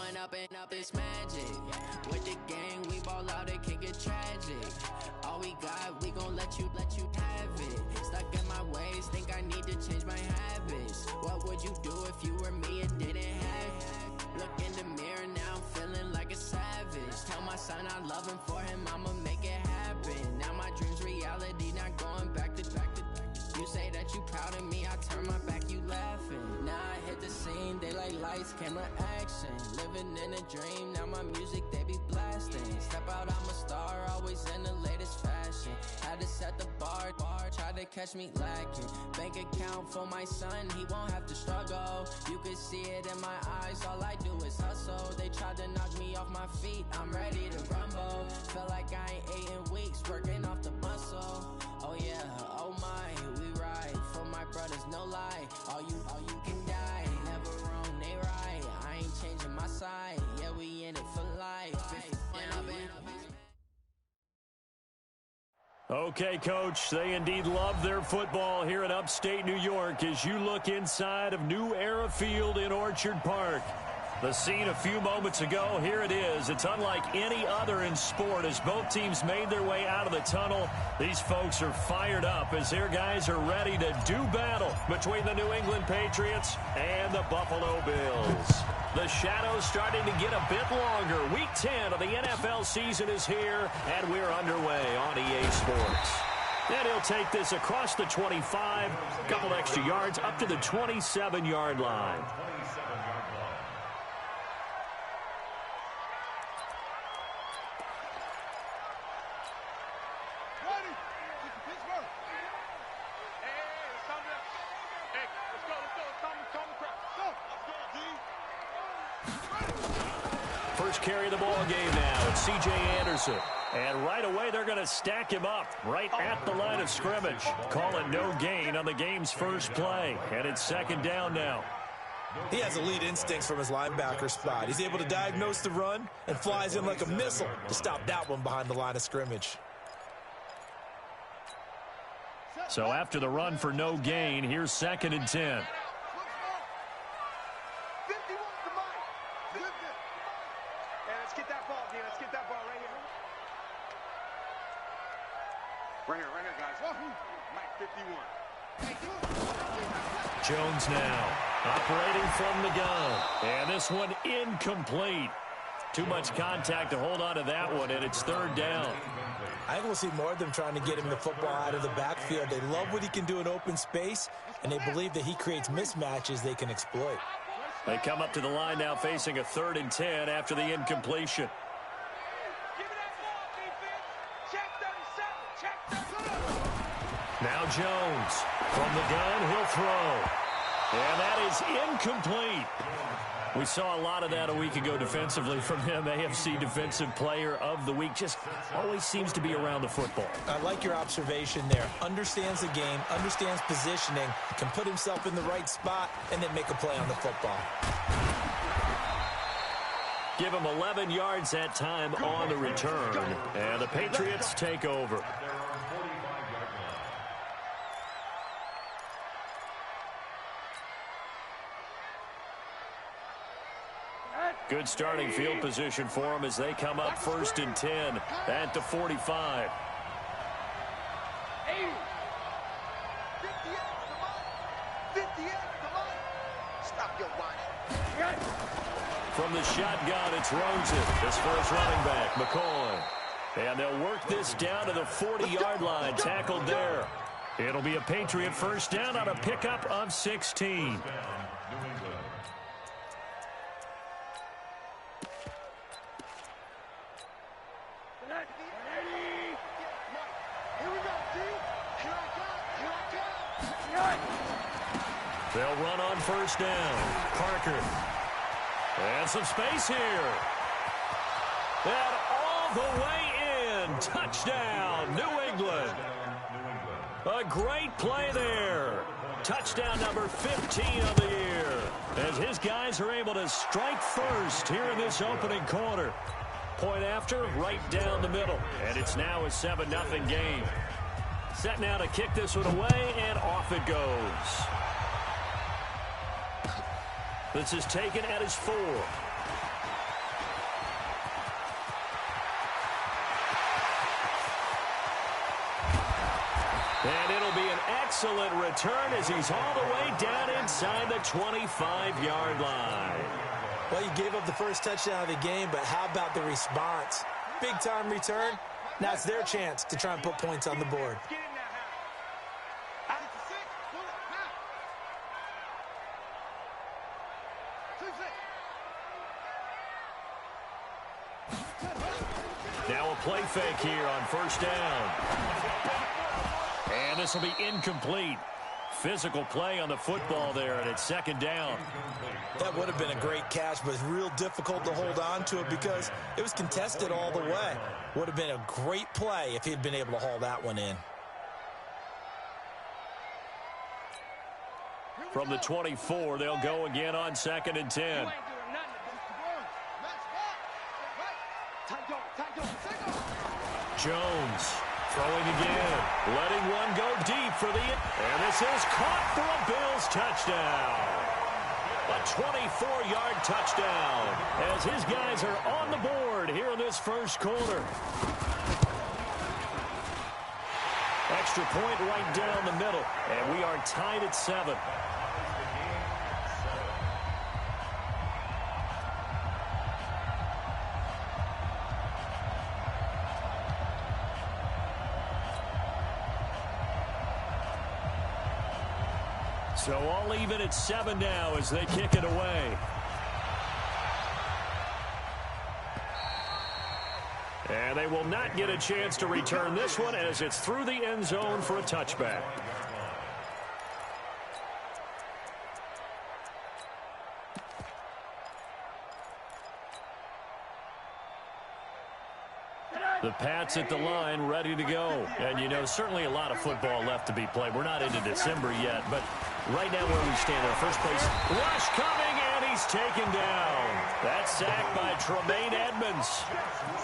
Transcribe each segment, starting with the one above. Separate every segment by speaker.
Speaker 1: Growing up and up is magic. With the gang, we ball out, it can get tragic. All we got, we gon' let you have it. Stuck in my ways, think I need to change my habits. What would you do if you were me and didn't have it? Look in the mirror, now I'm feeling like a savage. Tell my son I love him, for him I'ma make it happen. Now my dream's reality, not going back to. You say that you proud of me, I turn my back, you laughing. Now I hit the scene, they like lights, camera, action. Living in a dream, now my music, they be blasting. Step out, I'm a star, always in the latest fashion. Had to set the bar, try to catch me lacking. Bank account for my son, he won't have to struggle. You can see it in my eyes, all I do is hustle. They tried to knock me off my feet, I'm ready to rumble. Felt like I ain't ate in weeks, working off the muscle. Oh yeah, oh my, we ride for my brothers, no lie. All you can die, never wrong, they right. I ain't changing my side, yeah, we in it for life.
Speaker 2: Okay, Coach, they indeed love their football here in upstate New York as you look inside of New Era Field in Orchard Park. The scene a few moments ago, here it is. It's unlike any other in sport as both teams made their way out of the tunnel. These folks are fired up as their guys are ready to do battle between the New England Patriots and the Buffalo Bills. The shadows starting to get a bit longer. Week 10 of the NFL season is here, and we're underway on EA Sports. And he'll take this across the 25, a couple extra yards up to the 27-yard line. First carry of the ball game now. It's C.J. Anderson. And right away, they're going to stack him up right at the line of scrimmage. Call it no gain on the game's first play. And it's second down now.
Speaker 3: He has elite instincts from his linebacker spot. He's able to diagnose the run and flies in like a missile to stop that one behind the line of scrimmage.
Speaker 2: So after the run for no gain, here's second and 10. Jones now operating from the gun. And this one incomplete. Too much contact to hold on to that one, and it's third down.
Speaker 3: I think we'll see more of them trying to get him the football out of the backfield. They love what he can do in open space, and they believe that he creates mismatches they can exploit.
Speaker 2: They come up to the line now facing a 3rd and 10 after the incompletion. Now Jones from the gun, he'll throw. And that is incomplete. We saw a lot of that a week ago defensively from him. AFC Defensive Player of the Week. Just always seems to be around the football. I
Speaker 3: like your observation there. Understands the game, understands positioning, can put himself in the right spot, and then make a play on the football.
Speaker 2: Give him 11 yards that time on the return. And the Patriots take over. Good starting field position for them as they come up 1st and 10 at the 45. From the shotgun, it's Rosen. This first running back, McCoy. And they'll work this down to the 40-yard line, tackled there. It'll be a Patriot first down on a pickup of 16. They'll run on first down. Parker. And some space here. And all the way in. Touchdown, New England. A great play there. Touchdown number 15 of the year. As his guys are able to strike first here in this opening quarter. Point after, right down the middle. And it's now a 7-0 game. Set now to kick this one away, and off it goes. This is taken at his 4. excellent return as he's all the way down inside the 25-yard line.
Speaker 3: Well, you gave up the first touchdown of the game, but how about the response? Big-time return. Now it's their chance to try and put points on the board.
Speaker 2: Now a play fake here on first down. And this will be incomplete. Physical play on the football there, and it's second down.
Speaker 3: That would have been a great catch, but it's real difficult to hold on to it because it was contested all the way. Would have been a great play if he'd been able to haul that one in.
Speaker 2: From the 24, they'll go again on 2nd and 10. Jones throwing again, letting one go deep for the, and this is caught for a Bills touchdown. A 24-yard touchdown as his guys are on the board here in this first quarter. Extra point right down the middle, and we are tied at 7. So all even at 7 now as they kick it away. And they will not get a chance to return this one as it's through the end zone for a touchback. The Pats at the line, ready to go. And, you know, certainly a lot of football left to be played. We're not into December yet, but right now where we stand, our first place rush coming, and he's taken down. That sack by Tremaine Edmonds.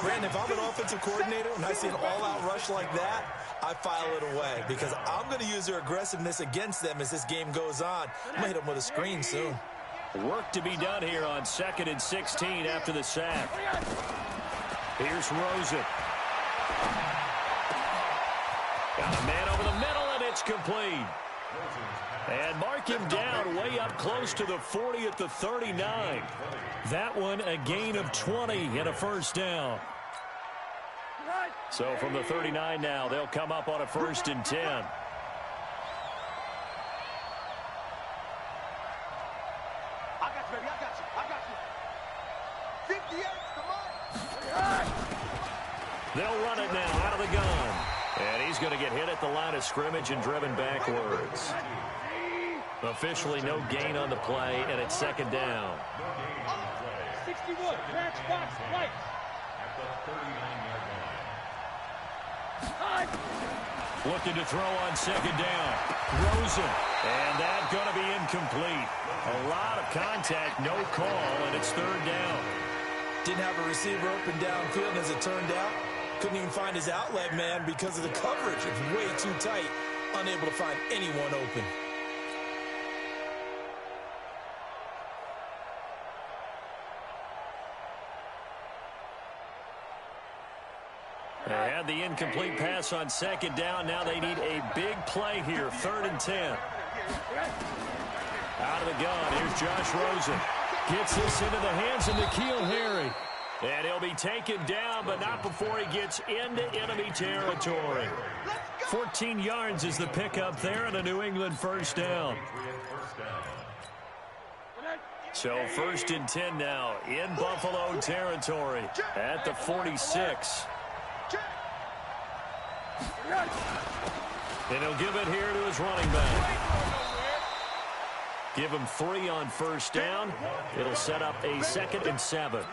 Speaker 3: Brandon, if I'm an offensive coordinator and I see an all-out rush like that, I file it away because I'm going to use their aggressiveness against them as this game goes on. I'm going to hit them with a screen soon.
Speaker 2: Work to be done here on 2nd and 16 after the sack. Here's Rosen. Got a man over the middle, and it's complete. And mark him down way up close to the 40 at the 39. That one a gain of 20 and a first down. So from the 39 now, they'll come up on a 1st and 10.
Speaker 4: I got you, baby. I got you. 58, come on.
Speaker 2: They'll run it now out of the gun. And he's going to get hit at the line of scrimmage and driven backwards. Officially no gain on the play, and it's 2nd down.
Speaker 4: 61, match box, right.
Speaker 2: Looking to throw on 2nd down. Rosen. And that's going to be incomplete. A lot of contact, no call, and it's 3rd down.
Speaker 3: Didn't have a receiver open downfield, and as it turned out, couldn't even find his outlet man because of the coverage. It's way too tight, unable to find anyone open.
Speaker 2: They had the incomplete pass on 2nd down. Now they need a big play here. 3rd and 10. Out of the gun. Here's Josh Rosen. Gets this into the hands of N'Keal Harry. And he'll be taken down, but not before he gets into enemy territory. 14 yards is the pickup there, and a New England first down. So 1st and 10 now in Buffalo territory at the 46. And he'll give it here to his running back. Give him 3 on 1st down. It'll set up a 2nd and 7.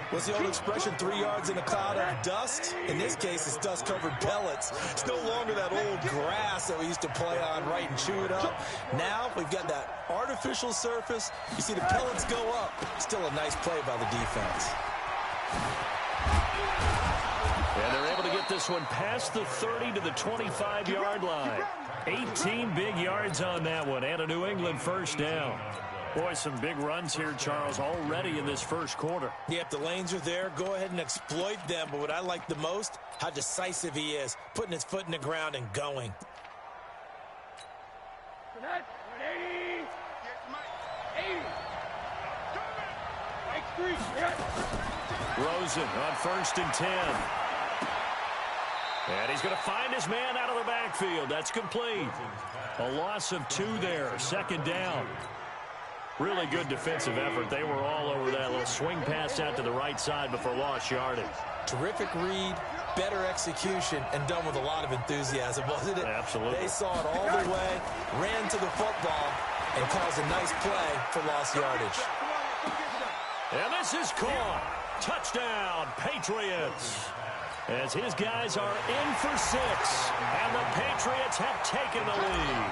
Speaker 3: What's the old expression, 3 yards in a cloud of dust? In this case, it's dust-covered pellets. It's no longer that old grass that we used to play on, right, and chew it up. Now we've got that artificial surface. You see the pellets go up. Still a nice play by the defense.
Speaker 2: And they're able to get this one past the 30 to the 25-yard line. 18 big yards on that one, and a New England first down. Boy, some big runs here, Charles, already in this first quarter.
Speaker 3: Yep, the lanes are there. Go ahead and exploit them. But what I like the most, how decisive he is, putting his foot in the ground and going.
Speaker 4: Net. 80. 80. X3.
Speaker 2: Rosen on 1st and 10. And he's going to find his man out of the backfield. That's complete. A loss of 2 there. 2nd down. Really good defensive effort. They were all over that little swing pass out to the right side before lost yardage.
Speaker 3: Terrific read, better execution, and done with a lot of enthusiasm, wasn't it?
Speaker 2: Absolutely.
Speaker 3: They saw it all the way, ran to the football, and caused a nice play for lost yardage.
Speaker 2: And this is caught. Touchdown, Patriots. As his guys are in for 6, and the Patriots have taken the lead.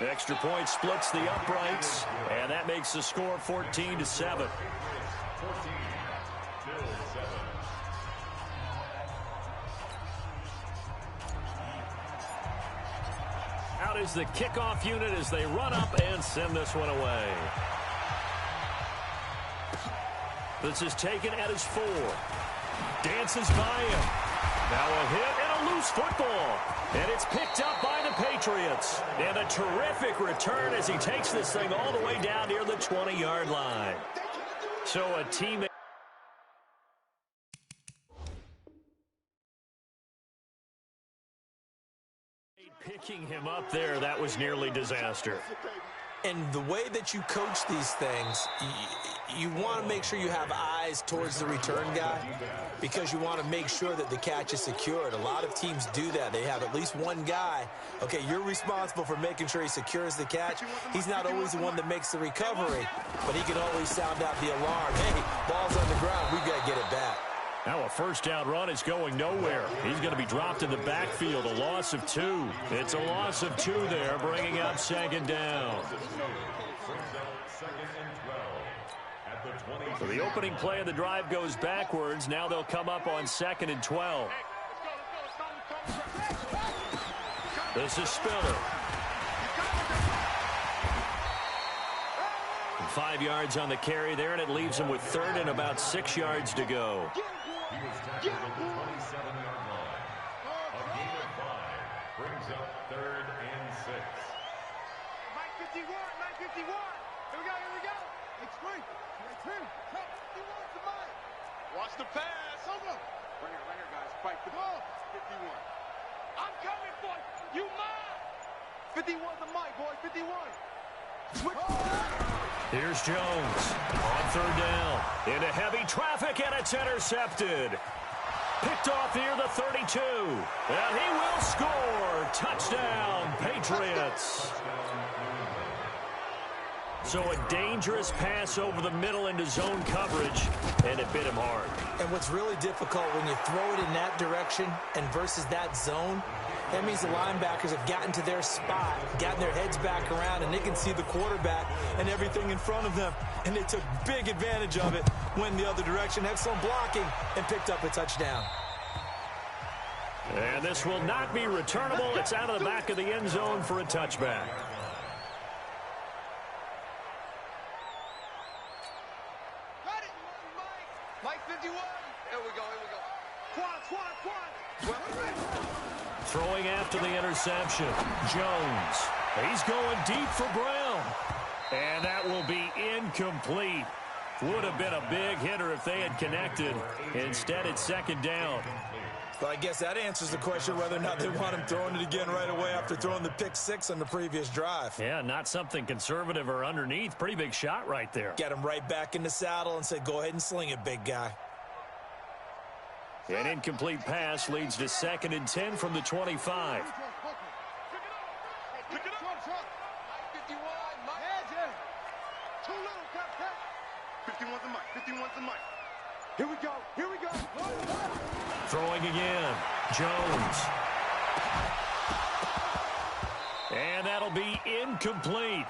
Speaker 2: Extra point splits the uprights, and that makes the score 14-7. Out is the kickoff unit as they run up and send this one away. This is taken at his 4. Dances by him. Now a hit and a loose football. And it's picked up by the Patriots. And a terrific return as he takes this thing all the way down near the 20-yard line. So a teammate. Picking him up there, that was nearly disaster.
Speaker 3: And the way that you coach these things, you want to make sure you have eyes towards the return guy because you want to make sure that the catch is secured. A lot of teams do that. They have at least one guy. Okay, you're responsible for making sure he secures the catch. He's not always the one that makes the recovery, but he can always sound out the alarm. Hey, ball's on the ground. We've got to get it back.
Speaker 2: Now a 1st down run is going nowhere. He's going to be dropped in the backfield, a loss of 2. It's a loss of 2 there, bringing up 2nd down. So the opening play of the drive goes backwards. Now they'll come up on 2nd and 12. This is Spiller. 5 yards on the carry there, and it leaves him with 3rd and about 6 yards to go.
Speaker 5: He was tackled at the 27-yard line. A gain of 5 brings up 3rd and 6.
Speaker 4: Mike 51, Mike 51. Here we go. It's free. It's him. 51's the Mike. Watch the pass. Over. Right here, guys. Fight the ball. 51. I'm coming for you, Mike. 51's the Mike, boy. 51. Switch.
Speaker 2: Here's Jones on 3rd down. Into heavy traffic, and it's intercepted. Picked off near the 32. And he will score. Touchdown, Patriots. So a dangerous pass over the middle into zone coverage, and it bit him hard.
Speaker 3: And what's really difficult when you throw it in that direction and versus that zone, that means the linebackers have gotten to their spot, gotten their heads back around, and they can see the quarterback and everything in front of them. And they took big advantage of it, went the other direction, excellent blocking, and picked up a touchdown.
Speaker 2: And this will not be returnable. It's out of the back of the end zone for a touchback.
Speaker 4: Mike 51. Here we go. Quad.
Speaker 2: Throwing after the interception. Jones. He's going deep for Brown. And that will be incomplete. Would have been a big hitter if they had connected. Instead, it's 2nd down.
Speaker 3: Well, I guess that answers the question whether or not they want him throwing it again right away after throwing the pick 6 on the previous drive.
Speaker 2: Yeah, not something conservative or underneath. Pretty big shot right there.
Speaker 3: Get him right back in the saddle and say, go ahead and sling it, big guy.
Speaker 2: An incomplete pass leads to 2nd and 10 from the 25.
Speaker 4: Pick it up. 51, Mike. Too little, cut. 51's the Mike. Here we go.
Speaker 2: Throwing again. Jones. And that'll be incomplete.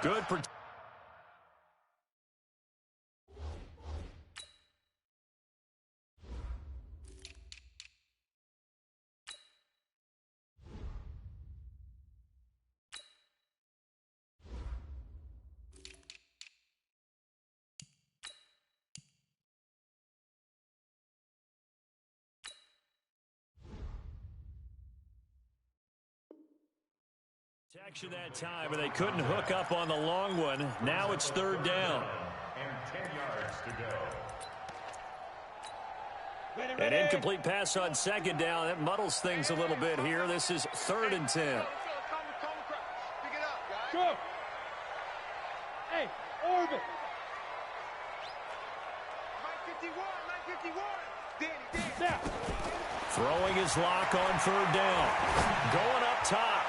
Speaker 2: Good protection. Protection that time, and they couldn't hook up on the long one. Now it's third down.
Speaker 5: And 10 yards to go.
Speaker 2: An incomplete pass on second down. That muddles things a little bit here. This is 3rd and 10.
Speaker 4: Pick it up, guys. Go. Hey, orbit. 951. Danny.
Speaker 2: Throwing his lock on 3rd down. Going up top.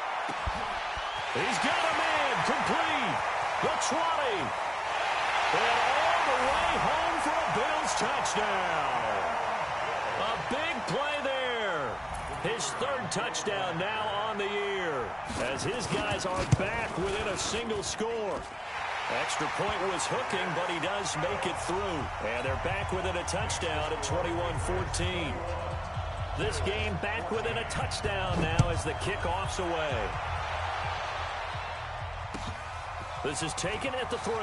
Speaker 2: He's got a man. Complete. The 20. And all the way home for a Bills touchdown. A big play there. His 3rd touchdown now on the year as his guys are back within a single score. Extra point was hooking, but he does make it through. And they're back within a touchdown at 21-14. This game back within a touchdown now as the kickoff's away. This is taken at the 3.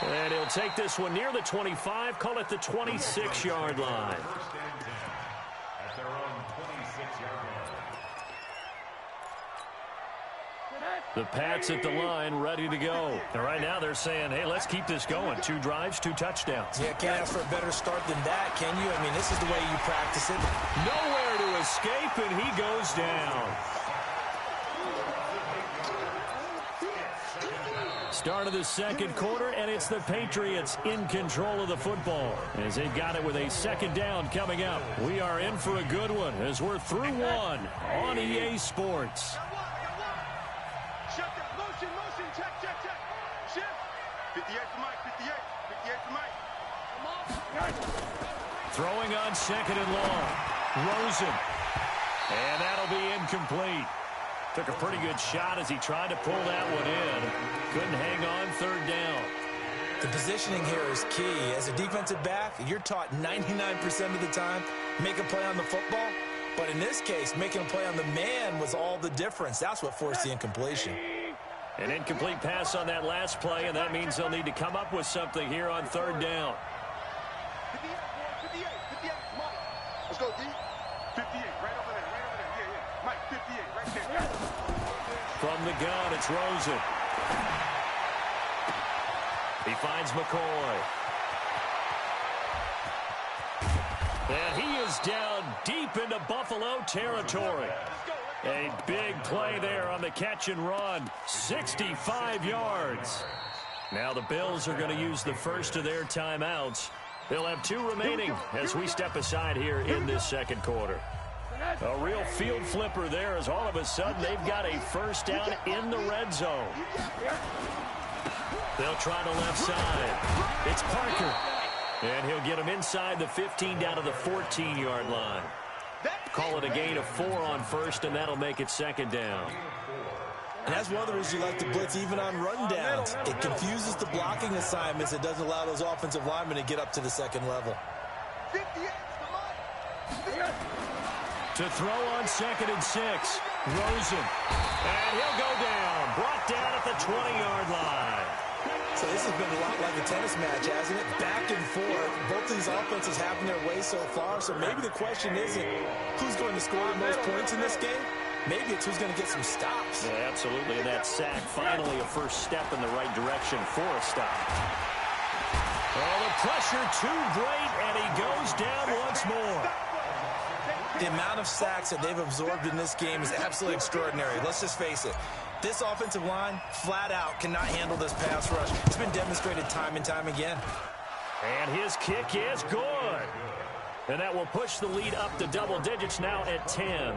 Speaker 2: And he'll take this one near the 25, call it the 26-yard line.
Speaker 5: First and 10 at their own 26-yard line.
Speaker 2: The Pats at the line, ready to go. And right now they're saying, hey, let's keep this going. 2 drives, 2 touchdowns.
Speaker 3: Yeah, can't ask for a better start than that, can you? I mean, this is the way you practice it.
Speaker 2: Nowhere to escape, and he goes down. Start of the second quarter, and it's the Patriots in control of the football as they've got it with a 2nd down coming up. We are in for a good one as we're through 1 on EA Sports.
Speaker 4: Shut down. Motion. Check. Shift. 58 to Mike. 58 to Mike. Come on.
Speaker 2: Throwing on 2nd and long. Rosen. And that'll be incomplete. Took a pretty good shot as he tried to pull that one in. Couldn't hang on 3rd down.
Speaker 3: The positioning here is key. As a defensive back, you're taught 99% of the time, make a play on the football. But in this case, making a play on the man was all the difference. That's what forced the incompletion.
Speaker 2: An incomplete pass on that last play, and that means they'll need to come up with something here on 3rd down.
Speaker 4: 58, Mike. Let's go, D. 58, right over there. Yeah. Mike, 58, right there.
Speaker 2: From the gun, it's Rosen. He finds McCoy. And he is down deep into Buffalo territory. A big play there on the catch and run. 65 yards. Now the Bills are going to use the first of their timeouts. They'll have 2 remaining as we step aside here in this second quarter. A real field flipper there as all of a sudden they've got a first down in the red zone. They'll try the left side. It's Parker. And he'll get him inside the 15 down to the 14-yard line. Call it a gain of 4 on first, and that'll make it 2nd down.
Speaker 3: And that's one of the reasons you like to blitz even on rundowns. It confuses the blocking assignments. It doesn't allow those offensive linemen to get up to the 2nd level.
Speaker 4: 58,
Speaker 2: To throw on 2nd and 6. Rosen. And he'll go down. Brought down at the 20-yard line.
Speaker 3: So this has been a lot like a tennis match, hasn't it? Back and forth. Both of these offenses having their way so far. So maybe the question isn't who's going to score the most points in this game. Maybe it's who's going to get some stops.
Speaker 2: Yeah, absolutely. And that sack, finally a first step in the right direction for a stop. Oh, the pressure too great, and he goes down once more.
Speaker 3: The amount of sacks that they've absorbed in this game is absolutely extraordinary. Let's just face it. This offensive line, flat out, cannot handle this pass rush. It's been demonstrated time and time again.
Speaker 2: And his kick is good. And that will push the lead up to double digits now at 10.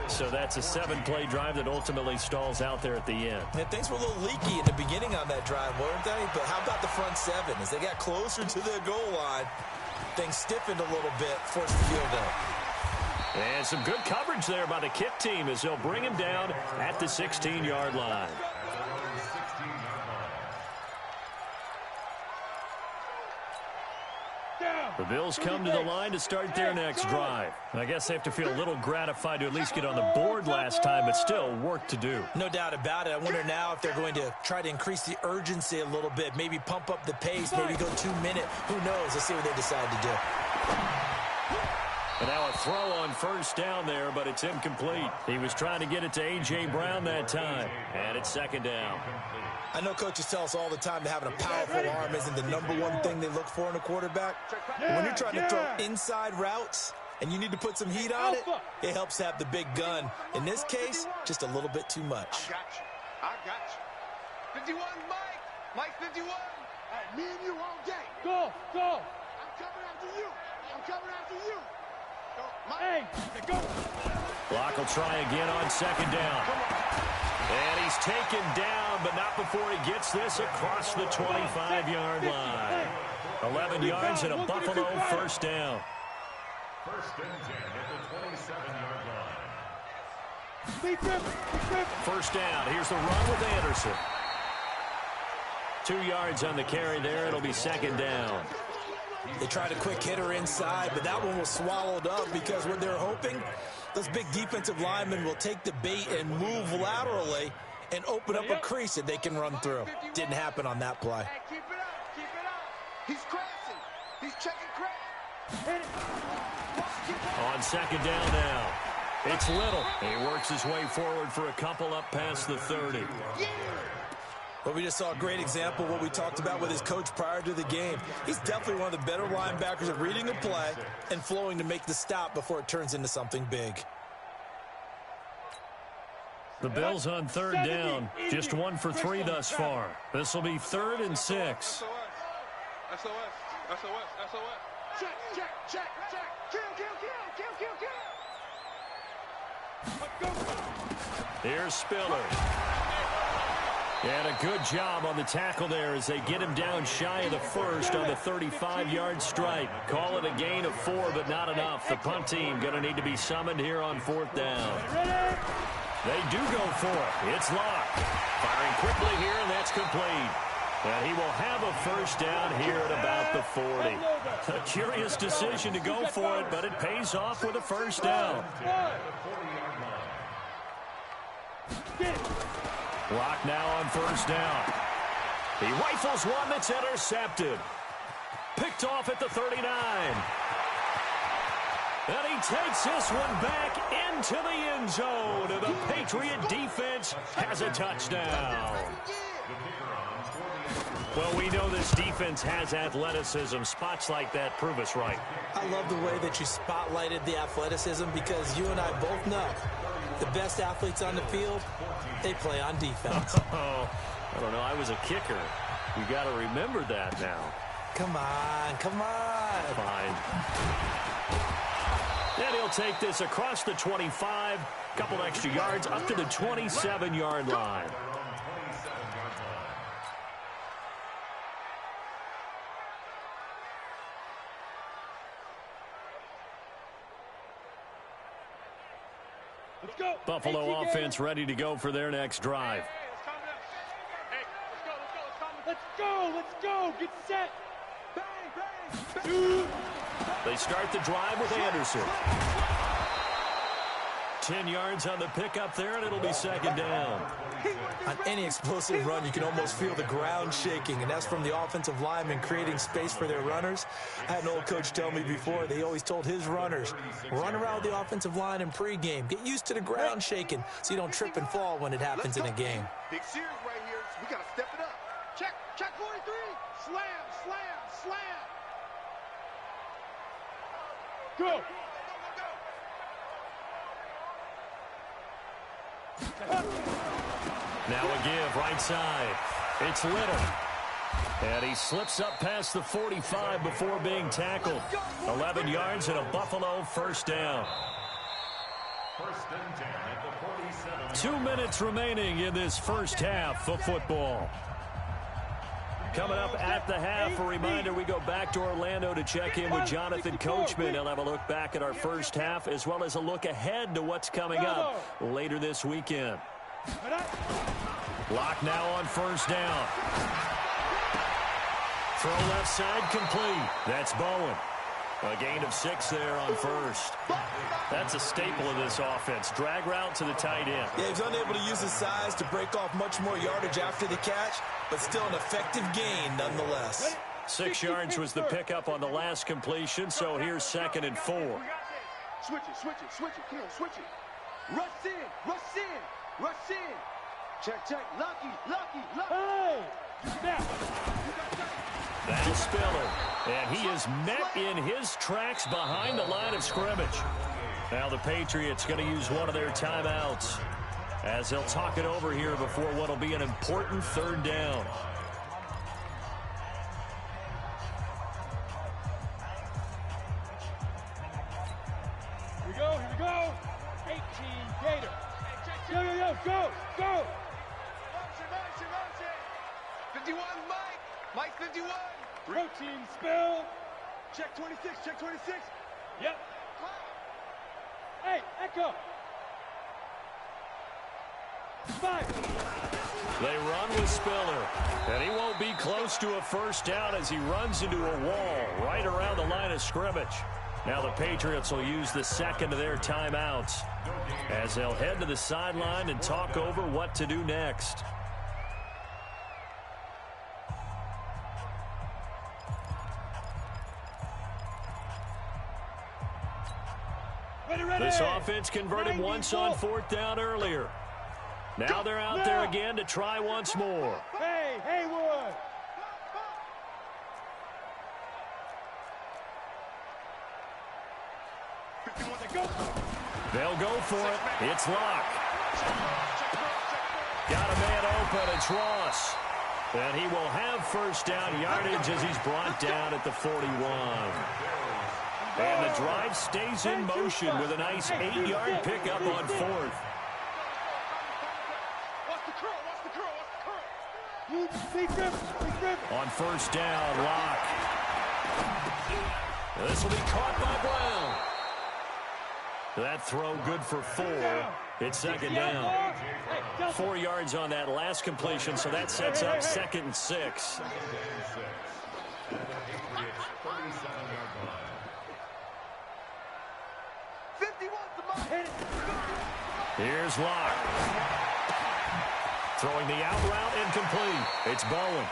Speaker 2: So that's a 7-play drive that ultimately stalls out there at the end.
Speaker 3: And things were a little leaky at the beginning on that drive, weren't they? But how about the front 7? As they got closer to the goal line, things stiffened a little bit, forced the field goal.
Speaker 2: And some good coverage there by the kick team as they'll bring him down at the 16-yard line. The Bills come to the line to start their next drive. I guess they have to feel a little gratified to at least get on the board last time, but still work to do.
Speaker 3: No doubt about it. I wonder now if they're going to try to increase the urgency a little bit, maybe pump up the pace, maybe go 2-minute. Who knows? Let's see what they decide to do.
Speaker 2: And now a throw on first down there, but it's incomplete. He was trying to get it to A.J. Brown that time, and it's second down.
Speaker 3: I know coaches tell us all the time that having a powerful arm isn't the #1 thing they look for in a quarterback. But when you're trying to throw inside routes and you need to put some heat on it, it helps to have the big gun. In this case, just a little bit too much.
Speaker 4: I got you. 51, Mike. Mike 51. Hey, me and you all day. Go. I'm coming after you. Go, Mike. Hey, go.
Speaker 2: Block will try again on second down. And he's taken down, but not before he gets this across the 25-yard line. 11 yards and a Buffalo first down.
Speaker 5: First and 10 at the 27-yard line.
Speaker 2: First down. Here's the run with Anderson. 2 yards on the carry there. It'll be second down.
Speaker 3: They tried a quick hitter inside, but that one was swallowed up because what they're hoping, those big defensive linemen will take the bait and move laterally and open up a crease that they can run through. Didn't happen on that play.
Speaker 4: Hey, keep it up. He's crashing. He's checking crash.
Speaker 2: On second down now. It's Little. He works his way forward for a couple up past the 30.
Speaker 3: But we just saw a great example of what we talked about with his coach prior to the game. He's definitely one of the better linebackers at reading a play and flowing to make the stop before it turns into something big.
Speaker 2: The Bills on third down. Just 1 for 3 thus far. This will be 3rd and 6.
Speaker 4: SOS. Check. Kill.
Speaker 2: Here's Spiller. And a good job on the tackle there as they get him down shy of the first on the 35-yard strike. Call it a gain of 4, but not enough. The punt team going to need to be summoned here on 4th down. They do go for it. It's Locke. Firing quickly here, and that's complete. And he will have a first down here at about the 40. A curious decision to go for it, but it pays off with a first down. Locke now on first down. He rifles one that's intercepted. Picked off at the 39. And he takes this one back into the end zone. And the Patriot defense has a touchdown. Well, we know this defense has athleticism. Spots like that prove us right.
Speaker 3: I love the way that you spotlighted the athleticism because you and I both know the best athletes on the field, they play on defense.
Speaker 2: Oh, I don't know. I was a kicker. You got to remember that now.
Speaker 3: Come on.
Speaker 2: Fine. And he'll take this across the 25, couple extra yards up to the 27-yard line. Buffalo offense ready to go for their next drive.
Speaker 4: Let's go. Get set. Bang.
Speaker 2: They start the drive with Anderson. 10 yards on the pickup there, and it'll be second down.
Speaker 3: On any explosive run, you can almost feel the ground shaking, and that's from the offensive linemen creating space for their runners. I had an old coach tell me before, they always told his runners, run around the offensive line in pregame. Get used to the ground shaking so you don't trip and fall when it happens in a game.
Speaker 4: Big series right here. So we got to step it up. Check 43. Slam. Go.
Speaker 2: Now a give right side. It's Little. And he slips up past the 45 before being tackled. 11 yards and a Buffalo first down.
Speaker 5: First and 10 at the 47.
Speaker 2: 2 minutes remaining in this first half of football. Coming up at the half, a reminder, we go back to Orlando to check in with Jonathan Coachman. He'll have a look back at our first half as well as a look ahead to what's coming up later this weekend. Locke now on first down. Throw left side complete. That's Bowen. A gain of 6 there on first. That's a staple of this offense. Drag route to the tight end.
Speaker 3: Yeah, he's unable to use his size to break off much more yardage after the catch, but still an effective gain nonetheless.
Speaker 2: 6 yards was the pickup on the last completion, so here's 2nd and 4.
Speaker 4: Switch it, switch it, switch it. Come on, switch it. Rush in, rush in, rush in. Check, check. Lucky, lucky, lucky. Hey! You snap.
Speaker 2: That'll Spiller. And he is met in his tracks behind the line of scrimmage. Now the Patriots going to use one of their timeouts as they'll talk it over here before what will be an important third down.
Speaker 4: Here we go, here we go. 18 Gator. Yo, yo, yo, go, go. Motion, motion, motion. 51, Mike. Mike 51. Protein spill. Check 26, check 26. Yep. Hey, Echo. 5.
Speaker 2: They run with Spiller, and he won't be close to a first down as he runs into a wall right around the line of scrimmage. Now the Patriots will use the second of their timeouts as they'll head to the sideline and talk over what to do next. This offense converted once on fourth down earlier. Now they're out there again to try once more.
Speaker 4: Hey, Haywood.
Speaker 2: They'll go for it. It's Locke. Got a man open. It's Ross. And he will have first down yardage as he's brought down at the 41. And the drive stays in motion with a nice 8-yard pickup on fourth. On first down, Locke. This will be caught by Brown. That throw good for 4. It's second down. 4 yards on that last completion, so that sets up 2nd and 6. Here's Locke. Throwing the out route incomplete. It's Bowen.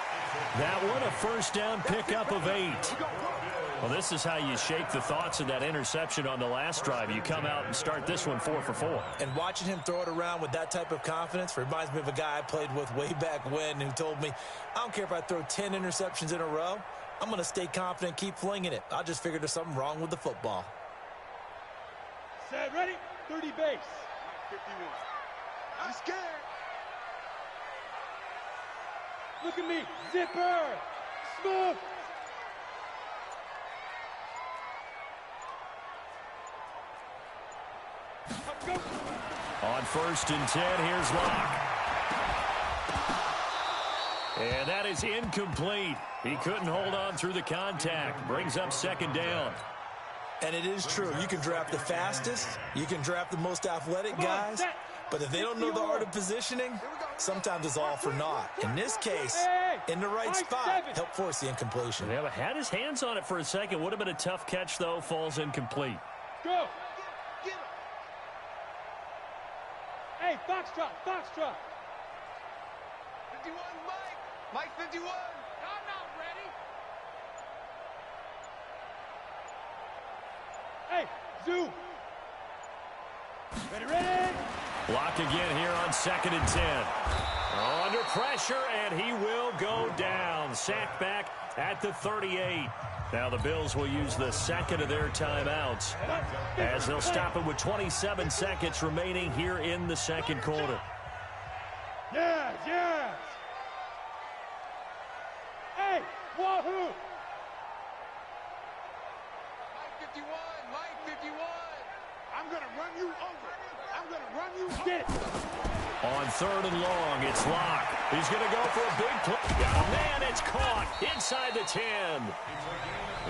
Speaker 2: That one a first down pickup of 8. Well, this is how you shake the thoughts of that interception on the last drive. You come out and start this one 4 for 4.
Speaker 3: And watching him throw it around with that type of confidence reminds me of a guy I played with way back when who told me, I don't care if I throw 10 interceptions in a row. I'm going to stay confident, keep flinging it. I just figured there's something wrong with the football.
Speaker 4: Set, ready? 30 base. 51. I'm scared. Look at me. Zipper. Smooth.
Speaker 2: On first and 10, here's Locke. And that is incomplete. He couldn't hold on through the contact. Brings up second down.
Speaker 3: And it is true. You can draft the fastest. You can draft the most athletic guys. But if they don't know the art of positioning, sometimes it's all for naught. In this case, in the right spot, help force the incompletion.
Speaker 2: Yeah, but had his hands on it for a second. Would have been a tough catch, though. Falls incomplete.
Speaker 4: Go. Get him. Hey, foxtrot, foxtrot. 51, Mike. Mike 51. I'm not ready. Hey, Zoo. Ready, ready.
Speaker 2: Block again here on 2nd and 10. Under pressure, and he will go down. Sacked back at the 38. Now the Bills will use the second of their timeouts as they'll stop it with 27 seconds remaining here in the second quarter.
Speaker 4: Yes, yes. Hey, wahoo. Mike 51, Mike 51. I'm going to run you over. I'm going to run you over. Get it.
Speaker 2: On 3rd and long, it's Locke. He's going to go for a big play. Oh, man, it's caught inside the 10.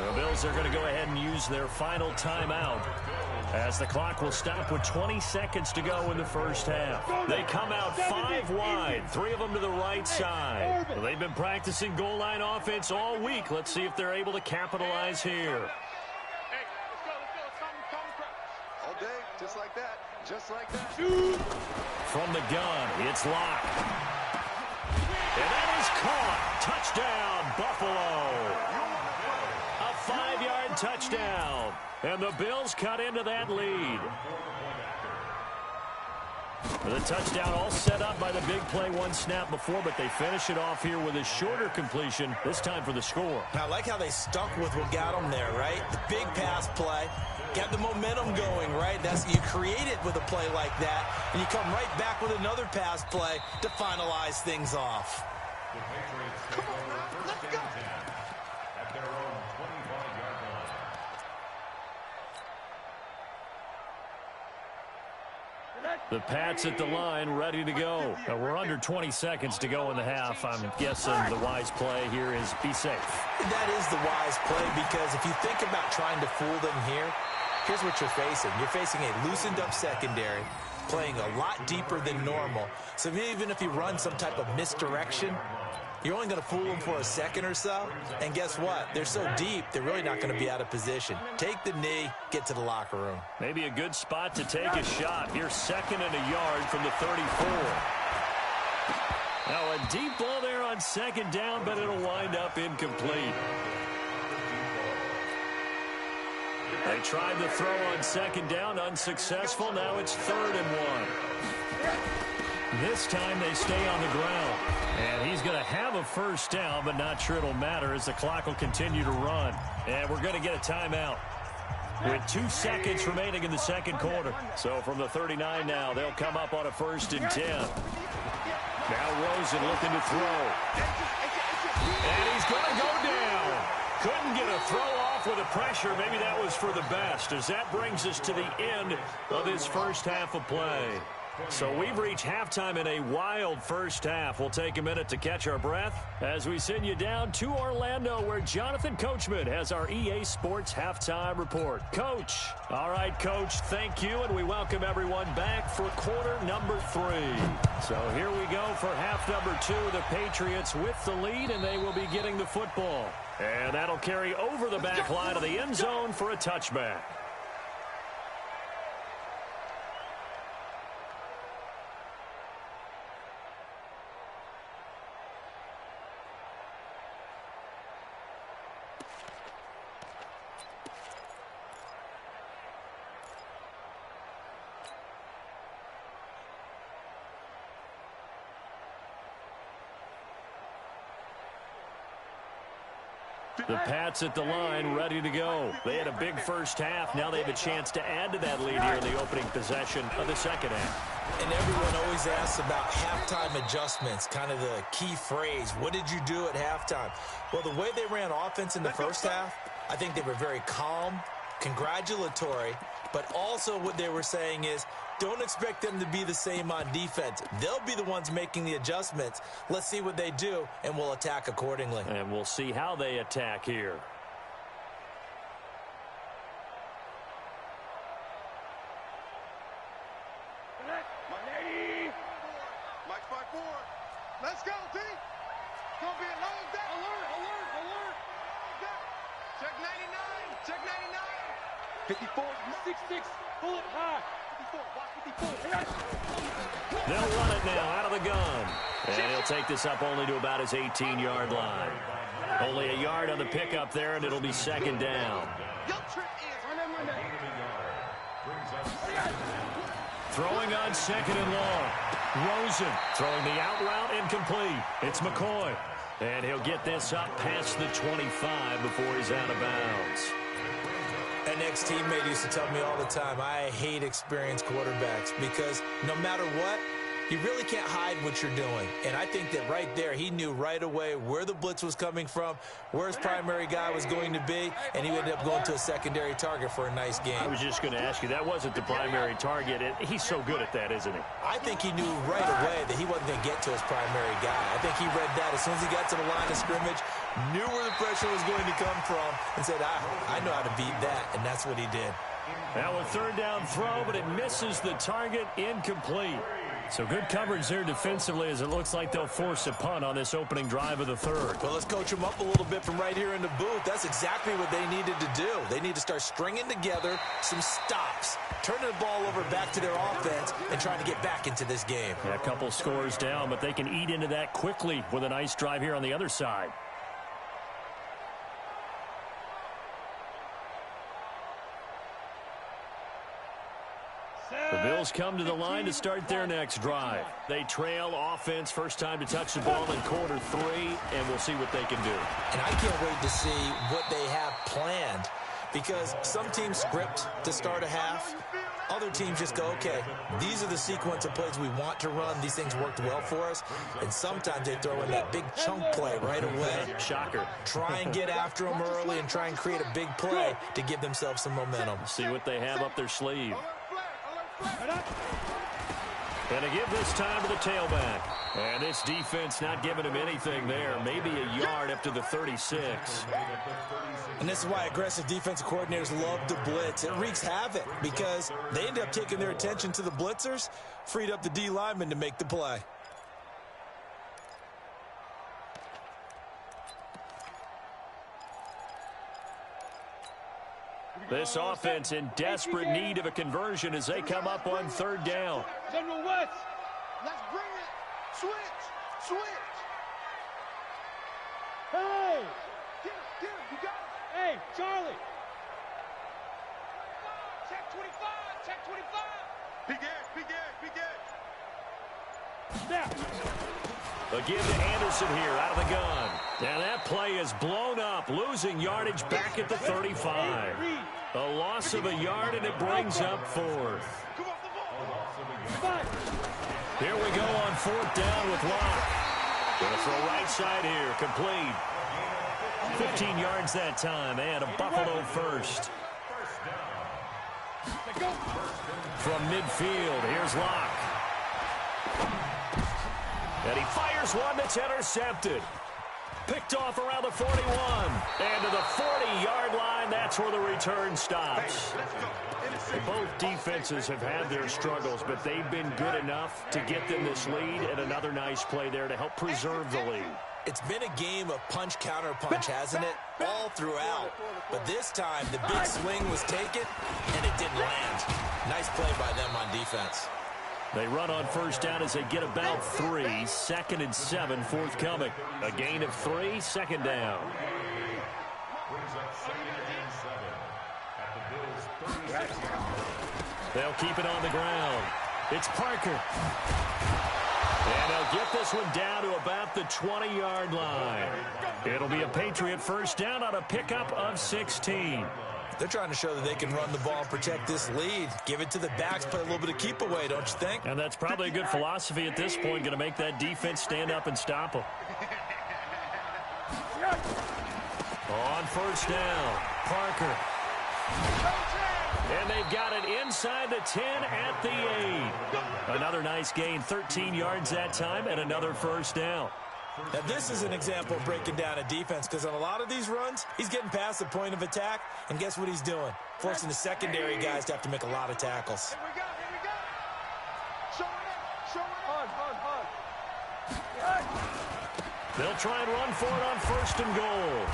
Speaker 2: The Bills are going to go ahead and use their final timeout as the clock will stop with 20 seconds to go in the first half. They come out 5 wide, 3 of them to the right side. Well, they've been practicing goal line offense all week. Let's see if they're able to capitalize here.
Speaker 4: Hey, let's go. All day, just like that. Just like that. Shoot.
Speaker 2: From the gun, it's Locke. And that is caught. Touchdown, Buffalo. A 5-yard touchdown. And the Bills cut into that lead. The touchdown all set up by the big play one snap before, but they finish it off here with a shorter completion, this time for the score.
Speaker 3: I like how they stuck with what got them there, right? The big pass play, got the momentum going, right? You create it with a play like that, and you come right back with another pass play to finalize things off.
Speaker 5: The Patriots take over first and 10 at their own 25-yard line.
Speaker 2: The Pats at the line, ready to go. We're under 20 seconds to go in the half. I'm guessing the wise play here is be safe.
Speaker 3: That is the wise play, because if you think about trying to fool them here, here's what you're facing. You're facing a loosened up secondary, playing a lot deeper than normal. So even if you run some type of misdirection, you're only going to fool them for a second or so. And guess what? They're so deep, they're really not going to be out of position. Take the knee, get to the locker room.
Speaker 2: Maybe a good spot to take a shot. Here's 2nd and a yard from the 34. Now a deep ball there on 2nd down, but it'll wind up incomplete. They tried the throw on 2nd down, unsuccessful. Now it's 3rd and 1. This time they stay on the ground. And he's going to have a first down, but not sure it'll matter as the clock will continue to run. And we're going to get a timeout with 2 seconds remaining in the 2nd quarter. So from the 39 now, they'll come up on a 1st and 10. Now Rosen looking to throw. And he's going to go down. Couldn't get a throw off with the pressure. Maybe that was for the best, as that brings us to the end of this first half of play. So we've reached halftime in a wild first half. We'll take a minute to catch our breath as we send you down to Orlando, where Jonathan Coachman has our EA Sports halftime report. Coach. All right, Coach, thank you, and we welcome everyone back for quarter number 3. So here we go for half number 2. The Patriots with the lead, and they will be getting the football. And that'll carry over the back line of the end zone for a touchback. The Pats at the line, ready to go. They had a big first half. Now they have a chance to add to that lead here in the opening possession of the second half.
Speaker 3: And everyone always asks about halftime adjustments, kind of the key phrase. What did you do at halftime? Well, the way they ran offense in the first half, I think they were very calm, congratulatory, but also what they were saying is, don't expect them to be the same on defense. They'll be the ones making the adjustments. Let's see what they do, and we'll attack accordingly.
Speaker 2: And we'll see how they attack here.
Speaker 4: Mike's 5-4. Let's go, team. It's going to be a long day. Alert. Check 99. Check 99. 54. 6-6. Pull it high. 54. Watch 54.
Speaker 2: They'll run it now out of the gun. And he'll take this up only to about his 18-yard line. Only a yard on the pickup there, and it'll be 2nd down. Throwing on 2nd and long. Rosen throwing the out route, incomplete. It's McCoy. And he'll get this up past the 25 before he's out of bounds.
Speaker 3: An ex-teammate used to tell me all the time, I hate experienced quarterbacks because no matter what, you really can't hide what you're doing. And I think that right there, he knew right away where the blitz was coming from, where his primary guy was going to be, and he ended up going to a secondary target for a nice game.
Speaker 2: I was just going to ask you, that wasn't the primary target. He's so good at that, isn't he?
Speaker 3: I think he knew right away that he wasn't going to get to his primary guy. I think he read that as soon as he got to the line of scrimmage, knew where the pressure was going to come from, and said, I know how to beat that, and that's what he did.
Speaker 2: Now a 3rd down throw, but it misses the target, incomplete. So good coverage there defensively, as it looks like they'll force a punt on this opening drive of the 3rd.
Speaker 3: Well, let's coach them up a little bit from right here in the booth. That's exactly what they needed to do. They need to start stringing together some stops, turning the ball over back to their offense, and trying to get back into this game.
Speaker 2: Yeah, a couple scores down, but they can eat into that quickly with a nice drive here on the other side. Bills come to the line to start their next drive. They trail offense, first time to touch the ball in quarter 3, and we'll see what they can do.
Speaker 3: And I can't wait to see what they have planned, because some teams script to start a half. Other teams just go, okay, these are the sequence of plays we want to run. These things worked well for us. And sometimes they throw in that big chunk play right away.
Speaker 2: Shocker. Try
Speaker 3: and get after them early and try and create a big play to give themselves some momentum.
Speaker 2: See what they have up their sleeve. And to give this time to the tailback. And this defense not giving him anything there. Maybe a yard up to the 36.
Speaker 3: And this is why aggressive defensive coordinators love to blitz. It wreaks havoc because they end up taking their attention to the blitzers, freed up the D lineman to make the play.
Speaker 2: This offense in desperate need of a conversion as they come up on 3rd down.
Speaker 4: General West, let's bring it. Switch. Hey, get him, you got it. Hey, Charlie. Check 25. Big edge. Snap.
Speaker 2: Again to Anderson here out of the gun. Now that play is blown up, losing yardage back at the 35. A loss of a yard, and it brings up 4th. Here we go on 4th down with Locke. Gonna throw right side here, complete. 15 yards that time, and a Buffalo first. From midfield, here's Locke. And he fires one that's intercepted. Picked off around the 41. And to the 40-yard line, that's where the return stops. Both defenses have had their struggles, but they've been good enough to get them this lead, and another nice play there to help preserve the lead.
Speaker 3: It's been a game of punch-counter-punch, hasn't it? All throughout. But this time, the big swing was taken, and it didn't land. Nice play by them on defense.
Speaker 2: They run on 1st down as they get about 3. 2nd and 7 forthcoming. A gain of 3, 2nd down. They'll keep it on the ground. It's Parker. And they'll get this one down to about the 20-yard line. It'll be a Patriot 1st down on a pickup of 16.
Speaker 3: They're trying to show that they can run the ball and protect this lead. Give it to the backs, play a little bit of keep away, don't you think?
Speaker 2: And that's probably a good philosophy at this point, going to make that defense stand up and stop them. On 1st down, Parker. And they've got it inside the 10 at the 8. Another nice gain, 13 yards that time, and another 1st down.
Speaker 3: Now, this is an example of breaking down a defense, because on a lot of these runs, he's getting past the point of attack, and guess what he's doing? Forcing the secondary guys to have to make a lot of tackles.
Speaker 4: Here we go. Show it. Hard.
Speaker 2: They'll try and run for it on 1st and goal.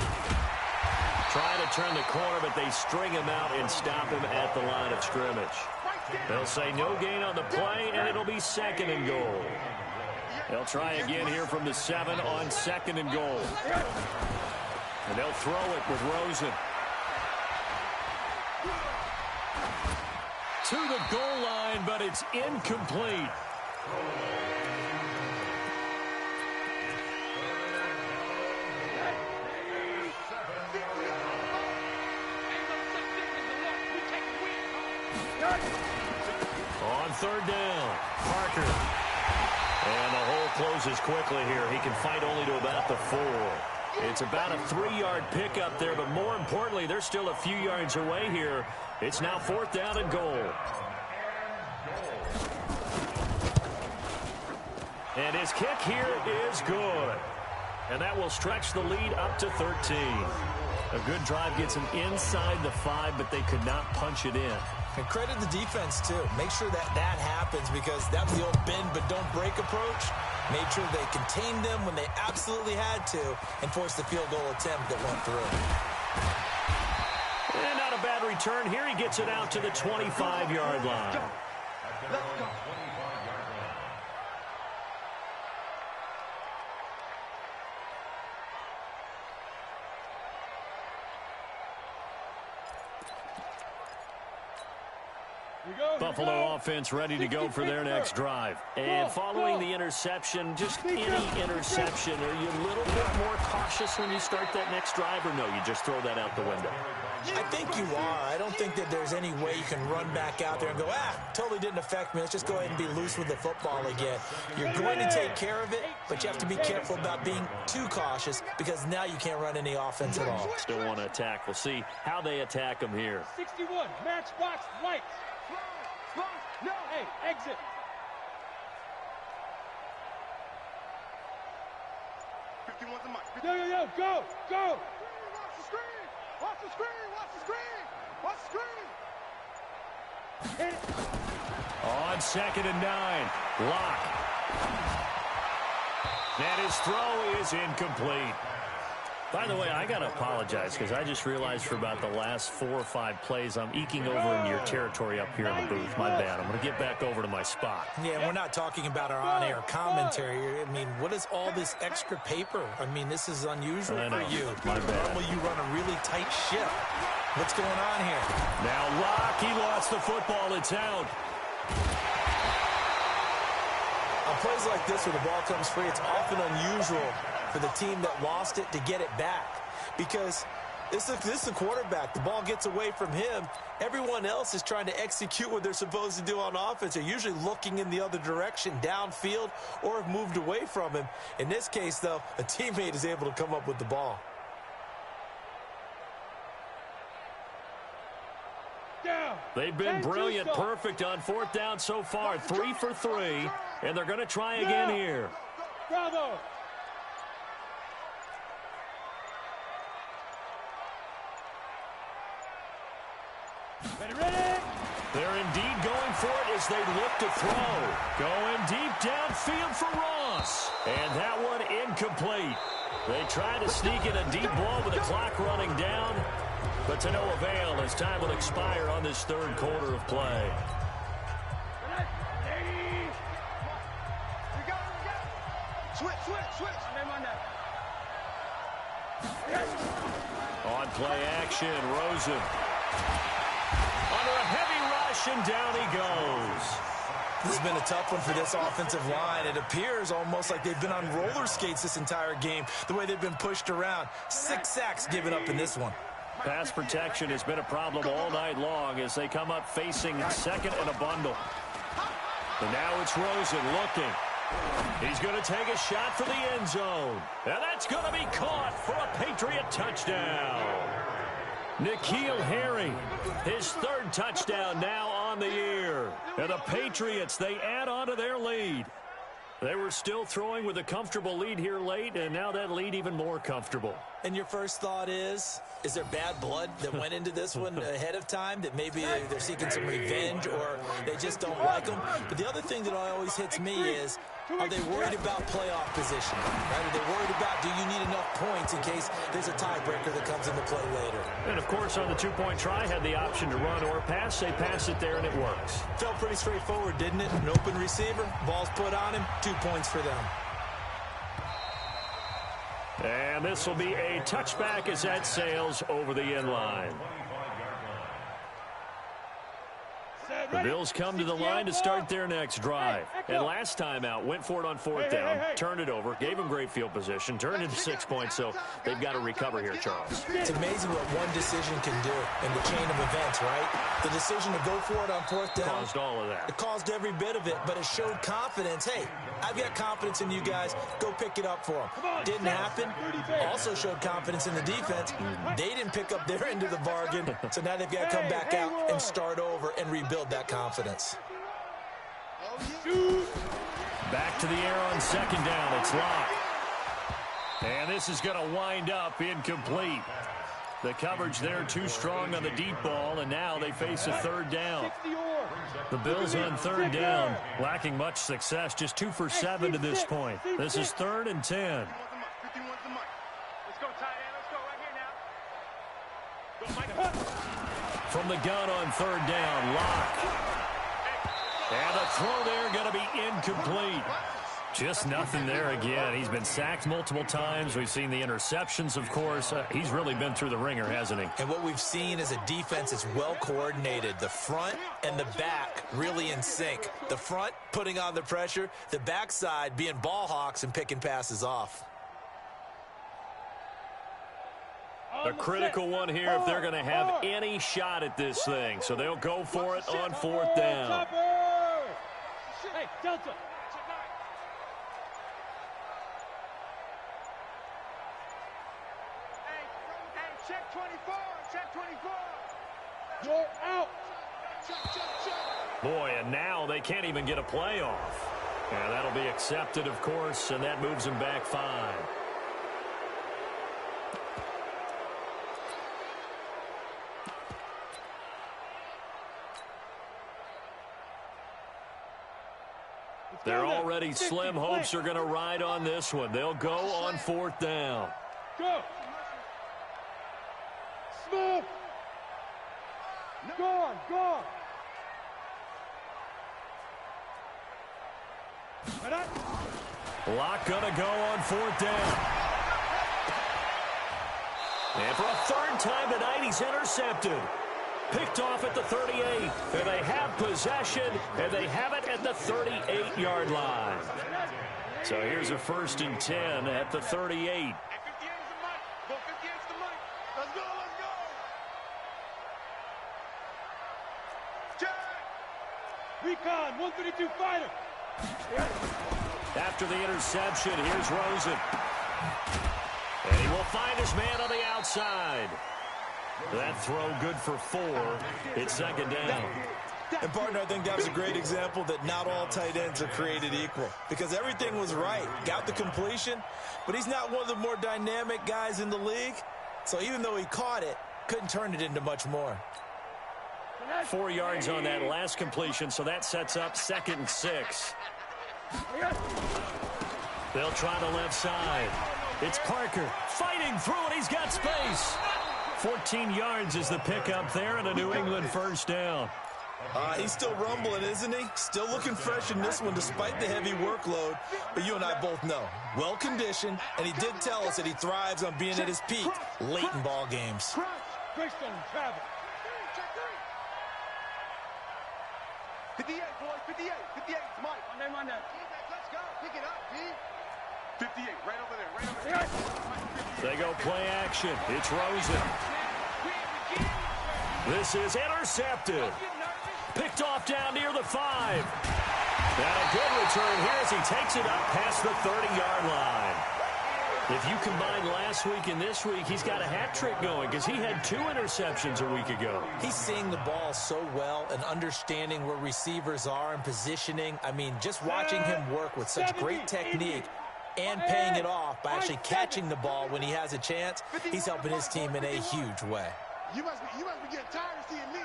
Speaker 2: Trying to turn the corner, but they string him out and stop him at the line of scrimmage. They'll say no gain on the play, and it'll be 2nd and goal. They'll try again here from the 7 on 2nd and goal. And they'll throw it with Rosen. To the goal line, but it's incomplete. On 3rd down, Parker. And the hole closes quickly here. He can fight only to about the 4. It's about a 3-yard pickup there, but more importantly, they're still a few yards away here. It's now 4th down and goal. And his kick here is good. And that will stretch the lead up to 13. A good drive gets them inside the 5, but they could not punch it in.
Speaker 3: And credit the defense, too. Make sure that happens, because that was the old bend but don't break approach. Made sure they contained them when they absolutely had to and forced the field goal attempt that went through.
Speaker 2: And not a bad return. Here he gets it out to the 25-yard line.
Speaker 4: Let's go.
Speaker 2: Buffalo offense ready to go for their next drive. And following the interception, just any interception, are you a little bit more cautious when you start that next drive, or no, you just throw that out the window?
Speaker 3: I think you are. I don't think that there's any way you can run back out there and go, totally didn't affect me. Let's just go ahead and be loose with the football again. You're going to take care of it, but you have to be careful about being too cautious because now you can't run any offense at all.
Speaker 2: Still want to attack. We'll see how they attack them here.
Speaker 6: 61, matchbox, lights. No, hey, exit. Yo, go.
Speaker 4: Watch the screen. Watch the screen. Watch the screen. Watch the screen.
Speaker 6: Hit it.
Speaker 2: On 2nd and 9, Locke. And his throw is incomplete. By the way, I got to apologize because I just realized for about the last 4 or 5 plays, I'm eking over into your territory up here in the booth. My bad. I'm going to get back over to my spot.
Speaker 3: Yeah, we're not talking about our on-air commentary. I mean, what is all this extra paper? I mean, this is unusual for you.
Speaker 2: My bad.
Speaker 3: Normally you run a really tight ship. What's going on here?
Speaker 2: Now Locke, he lost the football. It's out.
Speaker 3: On plays like this where the ball comes free, it's often unusual for the team that lost it to get it back because this is the quarterback. The ball gets away from him. Everyone else is trying to execute what they're supposed to do on offense. They're usually looking in the other direction, downfield, or have moved away from him. In this case, though, a teammate is able to come up with the ball.
Speaker 2: They've been brilliant, perfect on 4th down so far. 3 for 3, and they're going to try again here.
Speaker 6: Bravo. Ready.
Speaker 2: They're indeed going for it as they look to throw. Going deep downfield for Ross. And that one incomplete. They try to sneak in a deep ball with the clock running down, but to no avail as time will expire on this 3rd quarter of play.
Speaker 4: Switch.
Speaker 2: On play action, Rosen. Under a heavy rush, and down he goes.
Speaker 3: This has been a tough one for this offensive line. It appears almost like they've been on roller skates this entire game, the way they've been pushed around. 6 sacks given up in this one.
Speaker 2: Pass protection has been a problem all night long as they come up facing 2nd and a bundle. And now it's Rosen looking. He's going to take a shot for the end zone. And that's going to be caught for a Patriot touchdown. N'Keal Harry, his 3rd touchdown now on the year. And the Patriots, they add on to their lead. They were still throwing with a comfortable lead here late, and now that lead even more comfortable.
Speaker 3: And your first thought is there bad blood that went into this one ahead of time, that maybe they're seeking some revenge or they just don't like them? But the other thing that always hits me is, are they worried about playoff position? Right? Are they worried about, do you need enough points in case there's a tiebreaker that comes into play later?
Speaker 2: And, of course, on the 2-point try, had the option to run or pass. They pass it there, and it works.
Speaker 3: Felt pretty straightforward, didn't it? An open receiver, ball's put on him, 2 points for them.
Speaker 2: And this will be a touchback as that sails over the end line. The Bills come to the line to start their next drive. And last time out, went for it on 4th down, turned it over, gave them great field position, turned it to 6 points, so they've got to recover here, Charles.
Speaker 3: It's amazing what one decision can do in the chain of events, right? The decision to go for it on 4th down.
Speaker 2: Caused all of that.
Speaker 3: It caused every bit of it, but it showed confidence. Hey, I've got confidence in you guys. Go pick it up for them. Didn't happen. Also showed confidence in the defense. They didn't pick up their end of the bargain, so now they've got to come back out and start over and rebuild that confidence.
Speaker 2: Back to the air on 2nd down. It's Locke. And this is going to wind up incomplete. The coverage there too strong on the deep ball, and now they face a 3rd down. The Bills on 3rd down, lacking much success, just 2 for 7 to this point. This is 3rd and 10.
Speaker 4: Let's go, tight end. Let's go right here now.
Speaker 2: From the gun on 3rd down, Locke. And the throw there going to be incomplete. Just nothing there again. He's been sacked multiple times. We've seen the interceptions, of course. He's really been through the ringer, hasn't he?
Speaker 3: And what we've seen is a defense that's well coordinated. The front and the back really in sync. The front putting on the pressure, the backside being ball hawks and picking passes off.
Speaker 2: A critical one here if they're going to have any shot at this thing. So they'll go for it on 4th down.
Speaker 6: Hey, Delta.
Speaker 4: Hey, check 24, check 24.
Speaker 6: You're out.
Speaker 2: Boy, and now they can't even get a play off. And that'll be accepted, of course, and that moves them back 5. They're already slim hopes are going to ride on this one. They'll go on 4th down.
Speaker 6: Go. Smooth. Go on, go on.
Speaker 2: Lock going to go on 4th down. And for a 3rd time tonight, he's intercepted. Picked off at the 38, and they have possession, and they have it at the 38-yard line. So here's a 1st and 10 at the 38.
Speaker 4: 58 is the money. Go 58 is the money. Let's go, let's go. Check.
Speaker 6: Recon, 132 fighter.
Speaker 2: After the interception, here's Rosen. And he will find his man on the outside. That throw good for 4. It's 2nd down.
Speaker 3: And, partner, I think that was a great example that not all tight ends are created equal because everything was right. Got the completion, but he's not one of the more dynamic guys in the league. So even though he caught it, couldn't turn it into much more.
Speaker 2: 4 yards on that last completion, so that sets up 2nd and 6. They'll try the left side. It's Parker fighting through it. He's got space. 14 yards is the pickup there and a New England 1st down.
Speaker 3: He's still rumbling, isn't he? Still looking fresh in this one despite the heavy workload. But you and I both know, well-conditioned, and he did tell us that he thrives on being at his peak late in ball games.
Speaker 6: Greystone, travel.
Speaker 4: 58, boys, 58, 58, Mike. On there. Let's go, pick it up, D. 58, right over there, right over there.
Speaker 2: They go play action. It's Rosen. This is intercepted. Picked off down near the 5. And a good return here as he takes it up past the 30-yard line. If you combine last week and this week, he's got a hat trick going because he had 2 interceptions a week ago.
Speaker 3: He's seeing the ball so well and understanding where receivers are and positioning. I mean, just watching him work with such great technique and paying it off by actually catching the ball when he has a chance, he's helping his team in a huge way.
Speaker 4: You must be getting tired of seeing me.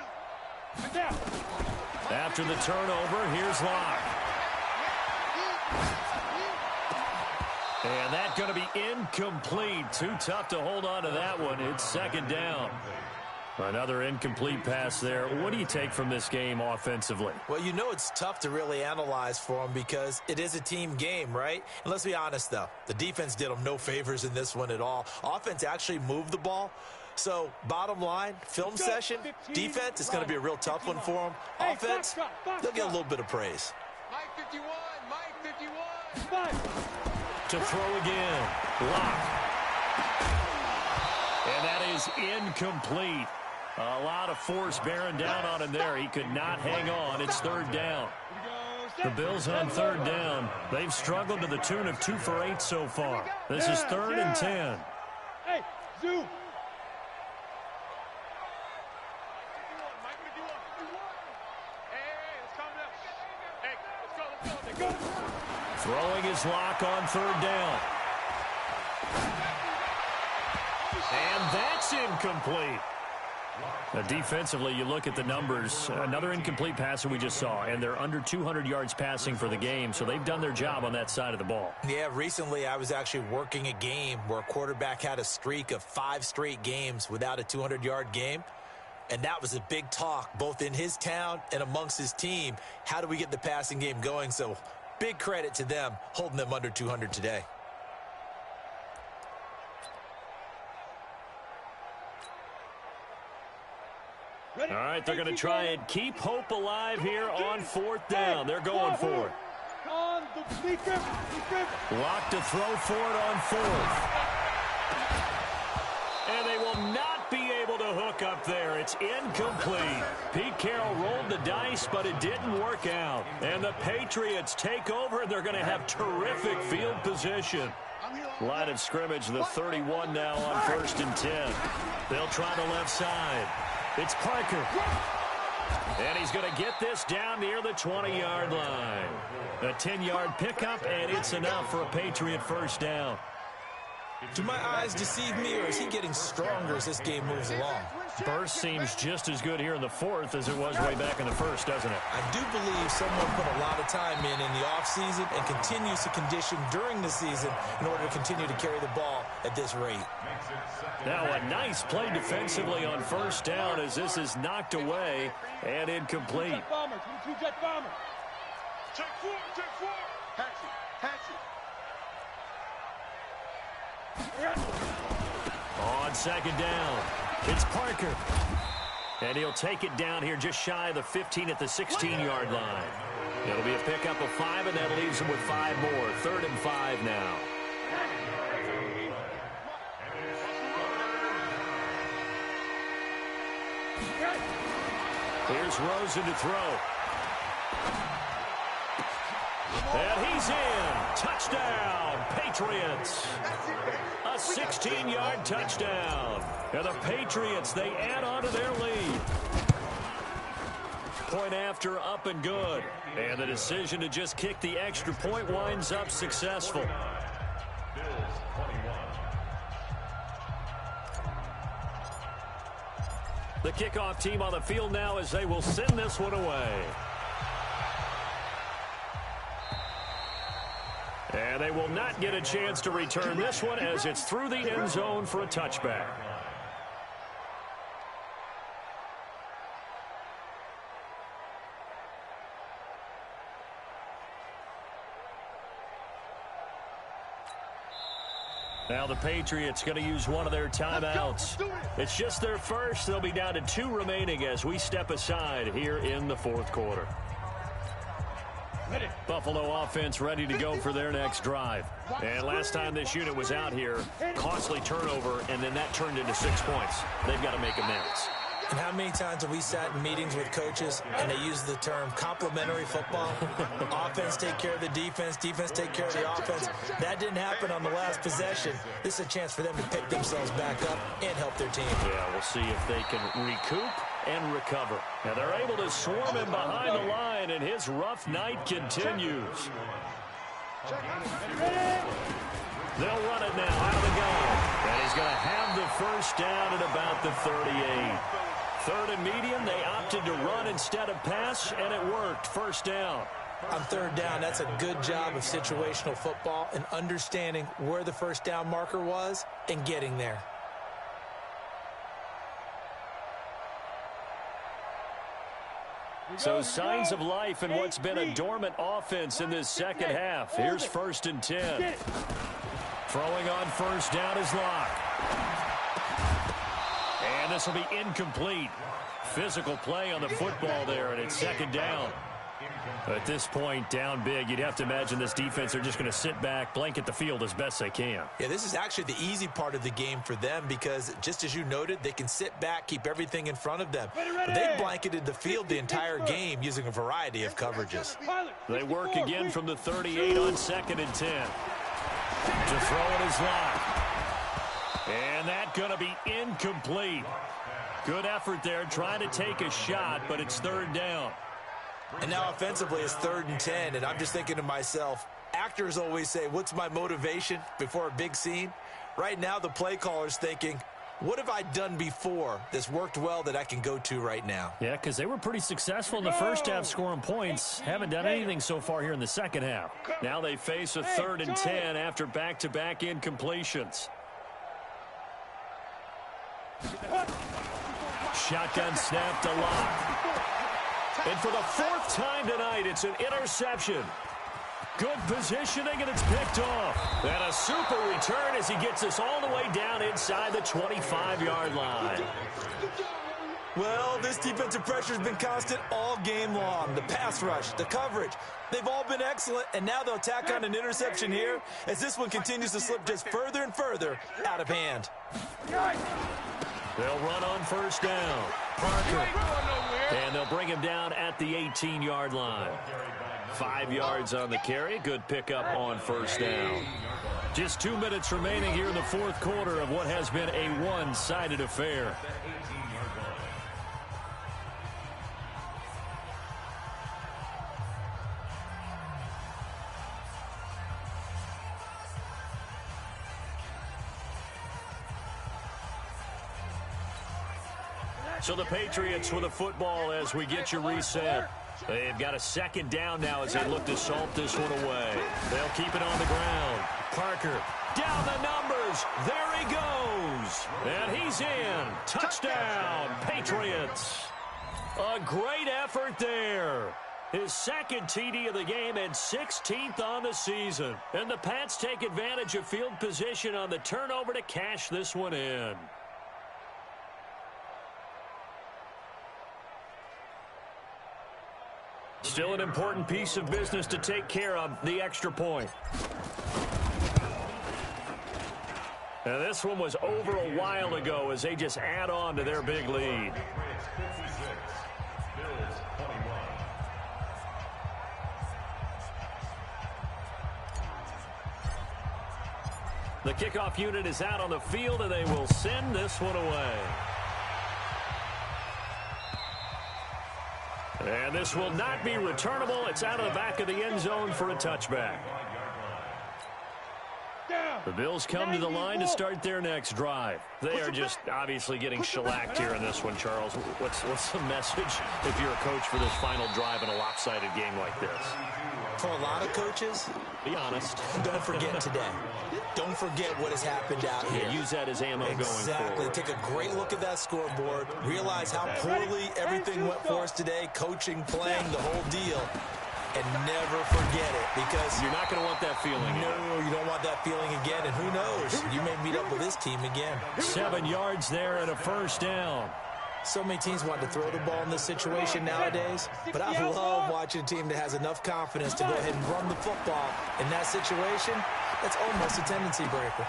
Speaker 2: After the turnover, here's Locke. And that's going to be incomplete. Too tough to hold on to that one. It's 2nd down. Another incomplete pass there. What do you take from this game offensively?
Speaker 3: Well, you know it's tough to really analyze for him because it is a team game, right? And let's be honest, though. The defense did him no favors in this one at all. Offense actually moved the ball. So, bottom line, film session, defense is going to be a real tough one for him. Offense, they'll get a little bit of praise.
Speaker 4: Mike 51, Mike 51.
Speaker 2: To throw again. Lock. And that is incomplete. A lot of force bearing down on him there. He could not hang on. It's 3rd down. The Bills on 3rd down. They've struggled to the tune of 2 for 8 so far. This is 3rd and 10.
Speaker 6: Hey, zoom.
Speaker 2: Throwing his Lock on 3rd down. And that's incomplete. Now, defensively, you look at the numbers. Another incomplete pass that we just saw, and they're under 200 yards passing for the game, so they've done their job on that side of the ball.
Speaker 3: Yeah, recently I was actually working a game where a quarterback had a streak of 5 straight games without a 200-yard game. And that was a big talk, both in his town and amongst his team. How do we get the passing game going? So Big credit to them holding them under 200 today.
Speaker 2: All right, they're going to try and keep hope alive here on 4th down. They're going for it. Lock to throw for it on 4th. And they will not be able to hook up there. It's incomplete. Pete Carroll rolled the dice, but it didn't work out. And the Patriots take over, and they're going to have terrific field position. Line of scrimmage, the 31 now on 1st and 10. They'll try the left side. It's Parker. And he's going to get this down near the 20-yard line. A 10-yard pickup, and it's enough for a Patriot first down.
Speaker 3: Do my eyes deceive me, or is he getting stronger as this game moves along?
Speaker 2: Burst seems just as good here in the 4th as it was way back in the 1st, doesn't it?
Speaker 3: I do believe someone put a lot of time in the offseason and continues to condition during the season in order to continue to carry the ball at this rate.
Speaker 2: Now a nice play defensively on 1st down as this is knocked away and incomplete.
Speaker 4: Take four. Hatchet.
Speaker 2: On 2nd down, it's Parker. And he'll take it down here just shy of the 15 at the 16-yard line. It'll be a pickup of 5, and that leaves him with 5 more. 3rd and 5 now. Here's Rosen to throw. And he's in. Touchdown, Patriots. A 16-yard touchdown. And the Patriots, they add on to their lead. Point after, up and good. And the decision to just kick the extra point winds up successful. The kickoff team on the field now as they will send this one away. And they will not get a chance to return this one as it's through the end zone for a touchback. Now the Patriots going to use one of their timeouts. It's just their first. They'll be down to 2 remaining as we step aside here in the 4th quarter. Buffalo offense ready to go for their next drive. And last time this unit was out here, costly turnover, and then that turned into 6 points. They've got to make amends.
Speaker 3: And how many times have we sat in meetings with coaches and they use the term complementary football? Offense take care of the defense, defense take care of the offense. That didn't happen on the last possession. This is a chance for them to pick themselves back up and help their team.
Speaker 2: Yeah, we'll see if they can recoup and recover. Now they're able to swarm him behind the line, and his rough night continues. They'll run it now out of the gun. And he's going to have the first down at about the 38. 3rd and medium, they opted to run instead of pass, and it worked. First down.
Speaker 3: On 3rd down, that's a good job of situational football and understanding where the first down marker was and getting there.
Speaker 2: So signs of life in what's been a dormant offense in this second half. Here's 1st and 10. Throwing on 1st down is Locke. And this will be incomplete. Physical play on the football there, and it's 2nd down. At this point, down big, you'd have to imagine this defense are just going to sit back, blanket the field as best they can.
Speaker 3: Yeah, this is actually the easy part of the game for them because, just as you noted, they can sit back, keep everything in front of them. But they've blanketed the field the entire game using a variety of coverages.
Speaker 2: They work again from the 38 on 2nd and 10. To throw it is Locke. And that's going to be incomplete. Good effort there, trying to take a shot, but it's 3rd down.
Speaker 3: And now offensively it's 3rd and 10, and I'm just thinking to myself, actors always say, what's my motivation before a big scene? Right now the play caller's thinking, what have I done before that's worked well that I can go to right now?
Speaker 2: Yeah, because they were pretty successful in the first half scoring points. Haven't done anything so far here in the second half. Now they face a 3rd and 10 after back-to-back incompletions. Shotgun snap to Locke. And for the 4th time tonight, it's an interception. Good positioning, and it's picked off. And a super return as he gets us all the way down inside the 25-yard line.
Speaker 3: Well, this defensive pressure has been constant all game long. The pass rush, the coverage, they've all been excellent, and now they'll tack on an interception here as this one continues to slip just further and further out of hand.
Speaker 2: They'll run on first down. Parker. And they'll bring him down at the 18-yard line. 5 yards on the carry. Good pickup on first down. Just 2 minutes remaining here in the fourth quarter of what has been a one-sided affair. So the Patriots with the football as we get you reset. They've got a second down now as they look to salt this one away. They'll keep it on the ground. Parker down the numbers. There he goes. And he's in. Touchdown, Patriots. A great effort there. His second TD of the game and 16th on the season. And the Pats take advantage of field position on the turnover to cash this one in. Still an important piece of business to take care of, the extra point. And this one was over a while ago as they just add on to their big lead. The kickoff unit is out on the field, and they will send this one away. And this will not be returnable. It's out of the back of the end zone for a touchback. The Bills come to the line to start their next drive. They are just obviously getting shellacked here in this one, Charles. What's the message if you're a coach for this final drive in a lopsided game like this?
Speaker 3: For a lot of coaches,
Speaker 2: be honest.
Speaker 3: Don't forget today. Don't forget what has happened out here.
Speaker 2: Use that as ammo going
Speaker 3: Exactly.
Speaker 2: forward.
Speaker 3: Take a great look at that scoreboard. Realize how poorly everything went for us today. Coaching, playing, the whole deal. And never forget it, because
Speaker 2: you're not going to want that feeling again.
Speaker 3: No, you don't want that feeling again. And who knows? You may meet up with this team again.
Speaker 2: 7 yards there and a first down.
Speaker 3: So many teams want to throw the ball in this situation nowadays, but I love watching a team that has enough confidence to go ahead and run the football. In that situation, that's almost a tendency breaker.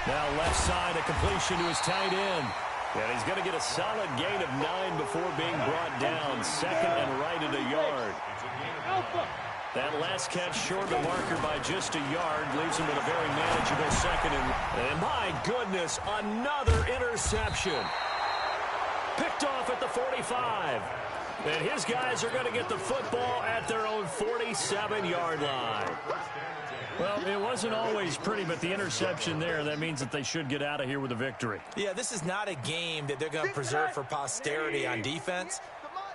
Speaker 2: Now left side, a completion to his tight end. And he's going to get a solid gain of 9 before being brought down. Second and right at a yard. That last catch short the marker by just a yard leaves him with a very manageable second. And my goodness, another interception. Picked off at the 45. And his guys are going to get the football at their own 47-yard line. Well, it wasn't always pretty, but the interception there, that means that they should get out of here with a victory.
Speaker 3: Yeah, this is not a game that they're going to preserve for posterity on defense,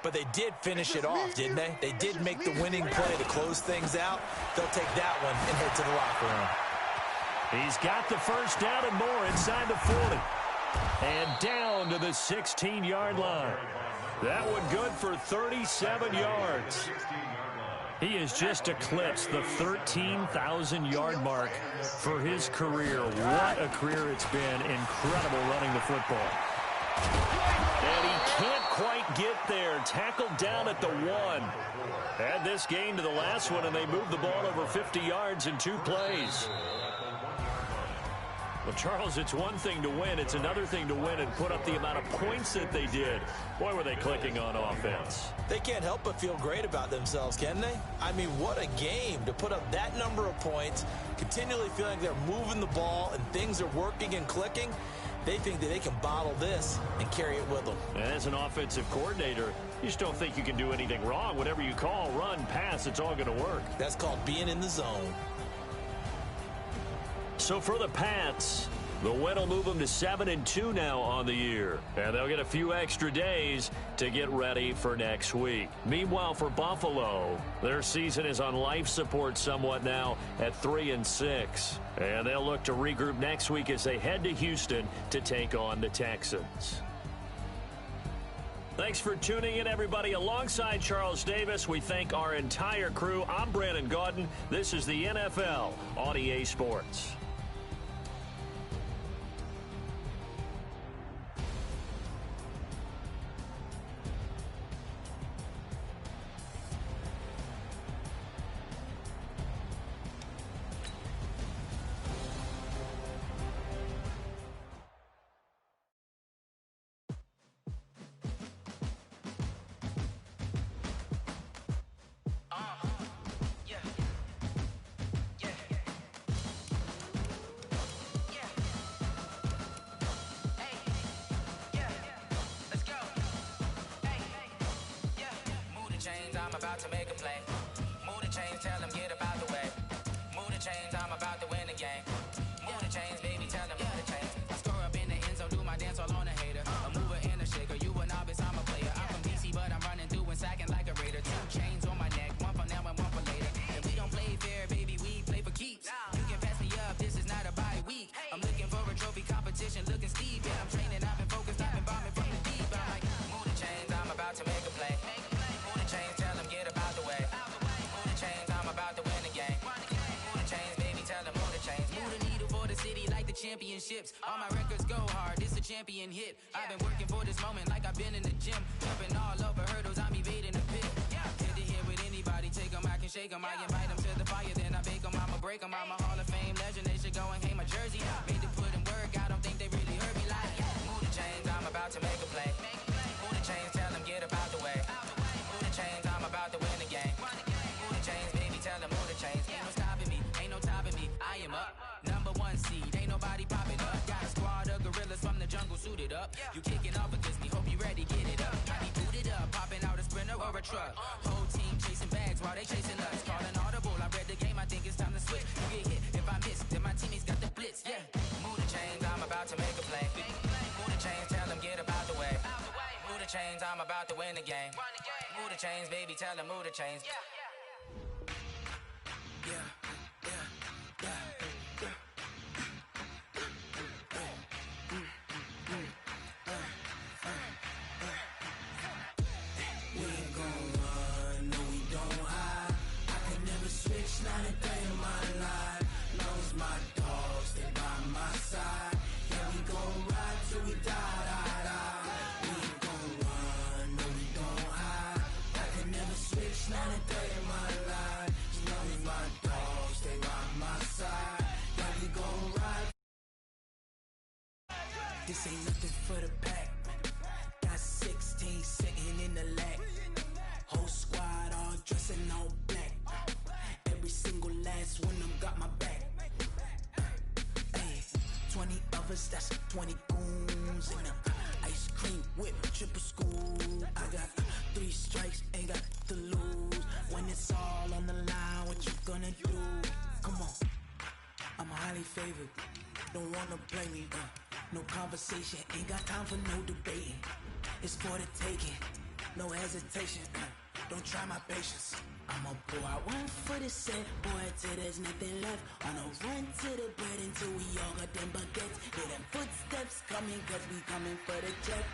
Speaker 3: but they did finish it off, didn't they? They did make the winning play to close things out. They'll take that one and head to the locker room.
Speaker 2: He's got the first down and more inside the 40. And down to the 16-yard line. That one good for 37 yards. He has just eclipsed the 13,000-yard mark for his career. What a career it's been. Incredible running the football. And he can't quite get there. Tackled down at the 1. Add this game to the last one, and they moved the ball over 50 yards in 2 plays. Well, Charles, it's one thing to win. It's another thing to win and put up the amount of points that they did. Boy, were they clicking on offense.
Speaker 3: They can't help but feel great about themselves, can they? I mean, what a game to put up that number of points, continually feeling they're moving the ball and things are working and clicking. They think that they can bottle this and carry it with them.
Speaker 2: And as an offensive coordinator, you just don't think you can do anything wrong. Whatever you call, run, pass, it's all going to work.
Speaker 3: That's called being in the zone.
Speaker 2: So for the Pats, the win will move them to 7-2 now on the year. And they'll get a few extra days to get ready for next week. Meanwhile, for Buffalo, their season is on life support somewhat now at 3-6. And they'll look to regroup next week as they head to Houston to take on the Texans. Thanks for tuning in, everybody. Alongside Charles Davis, we thank our entire crew. I'm Brandon Gaudin. This is the NFL on EA Sports.
Speaker 7: To make a play. Move the chains, tell them get about the way. Move the chains, I'm about to win the game. Move the chains, baby, tell them move the chains. I score up in the end zone, do my dance all on a hater. A mover and a shaker, you a novice, I'm a player. I'm from DC, but I'm running through and sacking like a raider. 2 chains on my neck, one for now and one for later. And we don't play fair, baby, we play for keeps. You can pass me up, this is not a bye week. I'm looking for a trophy competition, looking steep. Yeah, I'm training, I've been focused, I've been bombing from the deep. I'm like, move the chains, I'm about to make a play. Move the chains, tell them get about the way. Move the chains, I'm about to win the game. Move the chains, baby, tell them move the chains. Move the needle for the city like the championships. All my records go hard, this a champion hit. I've been working for this moment like I've been in the gym. Jumping all over hurdles, I'm evading the pit. Head to head with anybody, take them, I can shake them. I invite them to the fire, then I bake them. I'ma break them, I'm a Hall of Fame legend. They should go and hang my jersey. Made to put in work, I don't think they really heard me like. Move the chains, I'm about to make a play. Move the chains, tell them get about the way. Move the chains, I'm about to win the game. Move the chains, baby, tell them move the chains. Ain't no stopping me, ain't no topping me. I am up, #1 seed, ain't nobody popping up. Got a squad of gorillas from the jungle suited up. You kicking off against me, hope you ready, get it up. I be booted up, popping out a Sprinter or a truck. Whole team chasing bags while they chasing us. Calling audible, I read the game, I think it's time to switch. You get hit, if I miss, then my teammates got the blitz, yeah. Move the chains, I'm about to make a play. Move the chains, tell them get about the way. Move the chains, I'm about to win the game. Move the chains, baby, tell them move the chains. Yeah. We ain't gon' run, no we don't hide. I can never switch, not a day in my life. Long as my dogs stay by my side. Yeah, we gon' ride till we die, die, die. We ain't gon' run, no we don't hide. I can never switch, not a day in my life. As long as my dogs stay by my side. Yeah, we gon' ride. This ain't nothing for the pack. Got 16 sitting in the lag. Whole squad all dressing all black. Every single last one of them got my back. Hey, 20 of us, that's 20 goons in the ice cream whip, triple scoop. I got 3 strikes, ain't got to lose. When it's all on the line, what you gonna do? Come on, I'm highly favored. Don't wanna play me, no conversation, ain't got time for no debating. It's for the taking, no hesitation. Don't try my patience. I'ma pour out one for the set, boy, till there's nothing left. On a run to the bread until we all got them baguettes. Hear them footsteps coming, cause we coming for the check.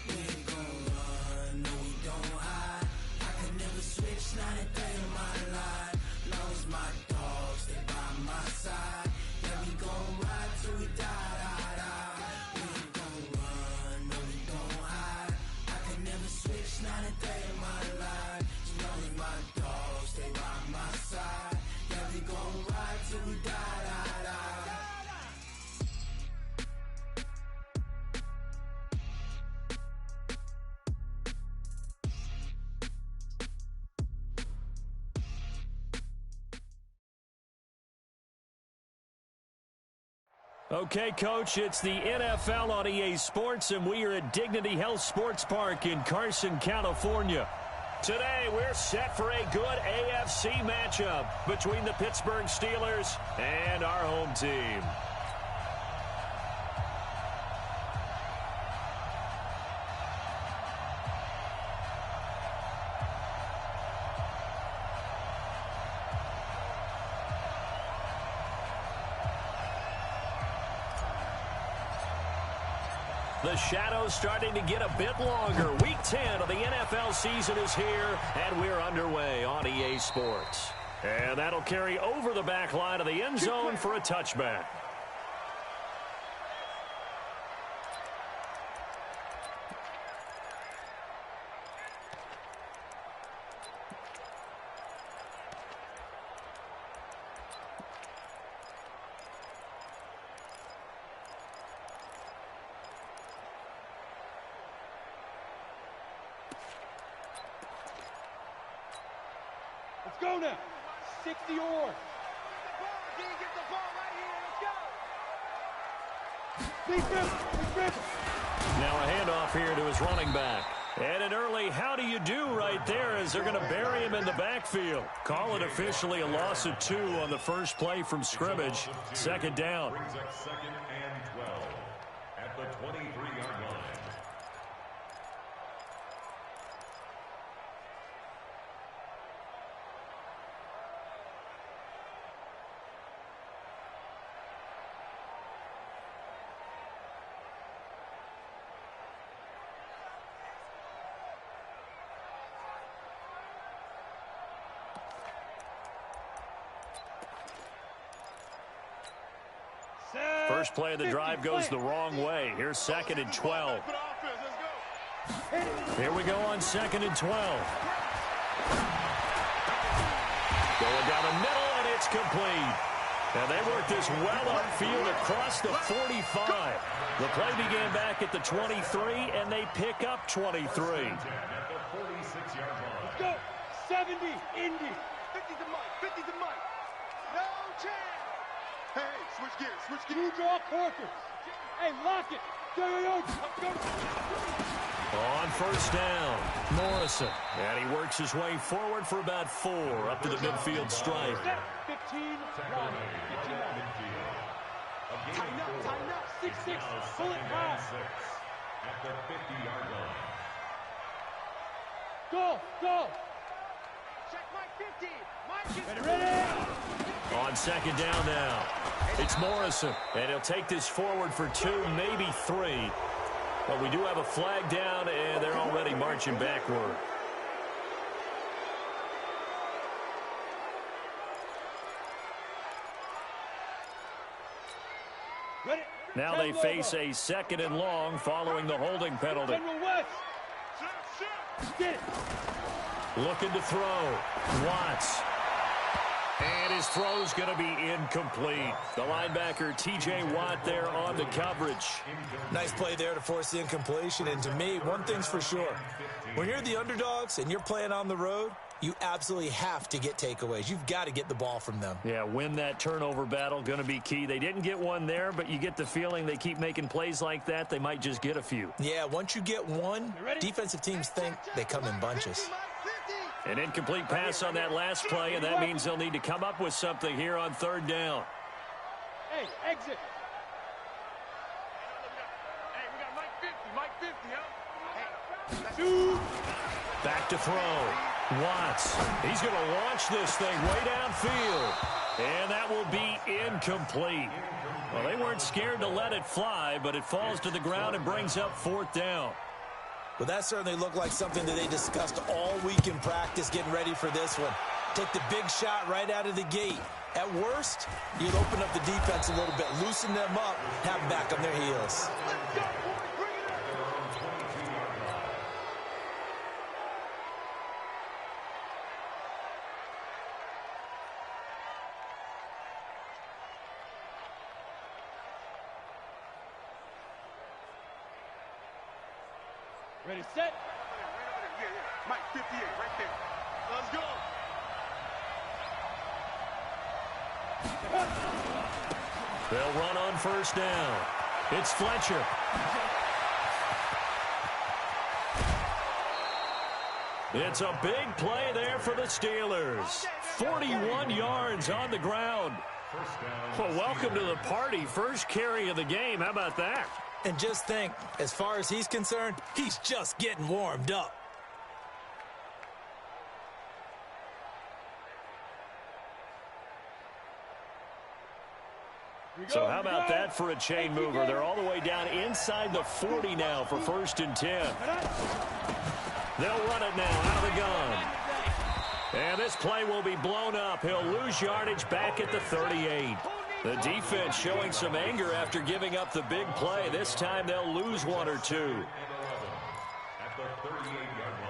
Speaker 7: We ain't gon' run, no we don't hide. I can never switch, not a day in my life. Long as my dogs stay by my side. Yeah, we gon' ride till we die, die, die. We ain't gon' run, no we don't hide. I can never switch, not a day in my life. As long as my dogs stay by my side. Yeah, we gon' ride till we die, die, die.
Speaker 2: Okay, Coach, it's the NFL on EA Sports, and we are at Dignity Health Sports Park in Carson, California. Today, we're set for a good AFC matchup between the Pittsburgh Steelers and our home team. The shadow's starting to get a bit longer. Week 10 of the NFL season is here, and we're underway on EA Sports. And that'll carry over the back line of the end zone for a touchback.
Speaker 6: Let's go now. 60 yards.
Speaker 2: Now a handoff here to his running back. And an early how do you do right there as they're going to bury him in the backfield. Call it officially a loss of 2 on the first play from scrimmage. Second down.
Speaker 5: Brings up 2nd and 12 at the 23-yard line.
Speaker 2: First play of the drive goes the wrong way. Here's 2nd and 12. Here we go on 2nd and 12. Going down the middle, and it's complete. And they worked this well upfield across the 45. The play began back at the 23, and they pick up 23.
Speaker 5: At the 46-yard line.
Speaker 6: Let's go. 70, Indy.
Speaker 4: 50 to Mike, 50 to Mike. No chance. Hey, switch gears, switch
Speaker 6: Two
Speaker 4: gears.
Speaker 6: draw quarters. Hey, lock it. Go, go, go.
Speaker 2: On first down, Morrison. And he works his way forward for about 4 up to the midfield stripe.
Speaker 6: 15, right. 15 right.
Speaker 4: Tighten up.
Speaker 6: 6-6, pull it high.
Speaker 5: At the 50-yard line.
Speaker 6: Go, go.
Speaker 4: Check Mike 50. Mike 50.
Speaker 6: Ready?
Speaker 2: On second down now, it's Morrison. And he'll take this forward for 2, maybe 3. But we do have a flag down, and they're already marching backward.
Speaker 6: Ready?
Speaker 2: Now they face a 2nd and long following the holding penalty.
Speaker 6: General West. Get it.
Speaker 2: Looking to throw. Watts. And his throw's going to be incomplete. The linebacker, T.J. Watt, there on the coverage.
Speaker 3: Nice play there to force the incompletion. And to me, one thing's for sure. When you're the underdogs and you're playing on the road, you absolutely have to get takeaways. You've got to get the ball from them.
Speaker 2: Yeah, win that turnover battle, going to be key. They didn't get one there, but you get the feeling they keep making plays like that, they might just get a few.
Speaker 3: Yeah, once you get one, defensive teams think they come in bunches.
Speaker 2: An incomplete pass on that last play, and that means they'll need to come up with something here on third down.
Speaker 6: Hey, exit.
Speaker 4: Hey, we got Mike 50, huh?
Speaker 6: Two.
Speaker 2: Back to throw. Watts. He's going to launch this thing way downfield. And that will be incomplete. Well, they weren't scared to let it fly, but it falls to the ground and brings up 4th down.
Speaker 3: Well, that certainly looked like something that they discussed all week in practice getting ready for this one. Take the big shot right out of the gate. At worst, you'd open up the defense a little bit, loosen them up, have them back on their heels.
Speaker 6: Ready, set.
Speaker 4: Yeah. Mike 58, right there. Let's go.
Speaker 2: They'll run on first down. It's Fletcher. It's a big play there for the Steelers. 41 yards on the ground. Well, welcome to the party. First carry of the game. How about that?
Speaker 3: And just think, as far as he's concerned, he's just getting warmed up.
Speaker 2: So how about that for a chain mover? They're all the way down inside the 40 now for 1st and 10. They'll run it now out of the gun. And this play will be blown up. He'll lose yardage back at the 38. The defense showing some anger after giving up the big play. This time they'll lose 1 or 2.
Speaker 5: At the 38-yard line.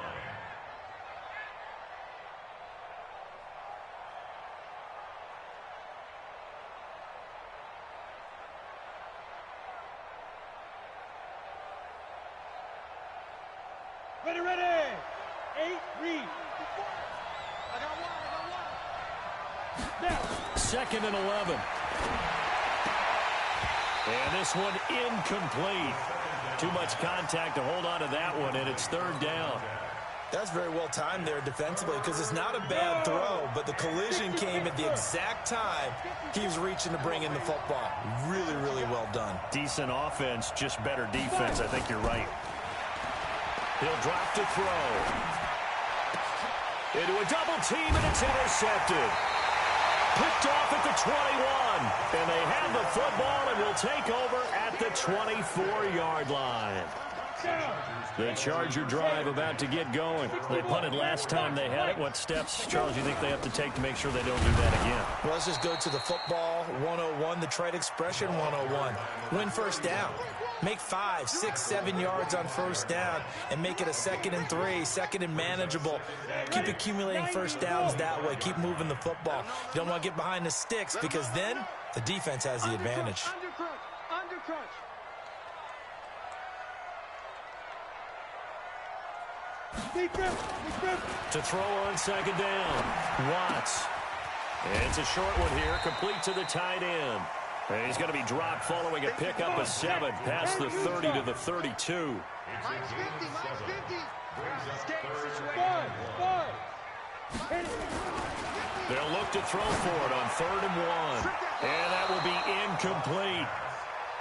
Speaker 6: Ready, ready. 8, read. I got one. Now.
Speaker 2: 2nd and 11. And this one incomplete. Too much contact to hold on to that one, and it's 3rd down.
Speaker 3: That's very well timed there defensively because it's not a bad throw, but the collision came at the exact time he was reaching to bring in the football. Really, really well done.
Speaker 2: Decent offense, just better defense. I think you're right. He'll drop to throw. Into a double team, and it's intercepted. Picked off at the 21. And they have the football and will take over at the 24-yard line. The Charger drive about to get going. They punted last time they had it. What steps, Charles, you think they have to take to make sure they don't do that again?
Speaker 3: Well, let's just go to the football 101, the trade expression 101. Win 1st down. Make 5, 6, 7 yards on 1st down and make it a 2nd and 3, 2nd and manageable. Keep accumulating 1st downs that way. Keep moving the football. You don't want to get behind the sticks because then the defense has the advantage.
Speaker 6: Undercrunch.
Speaker 2: To throw on 2nd down. Watts. It's a short one here, complete to the tight end. And he's going to be dropped following a pickup of 7 past the 30 to the 32.
Speaker 4: Mike's 50.
Speaker 2: They'll look to throw for it on 3rd and 1. And that will be incomplete.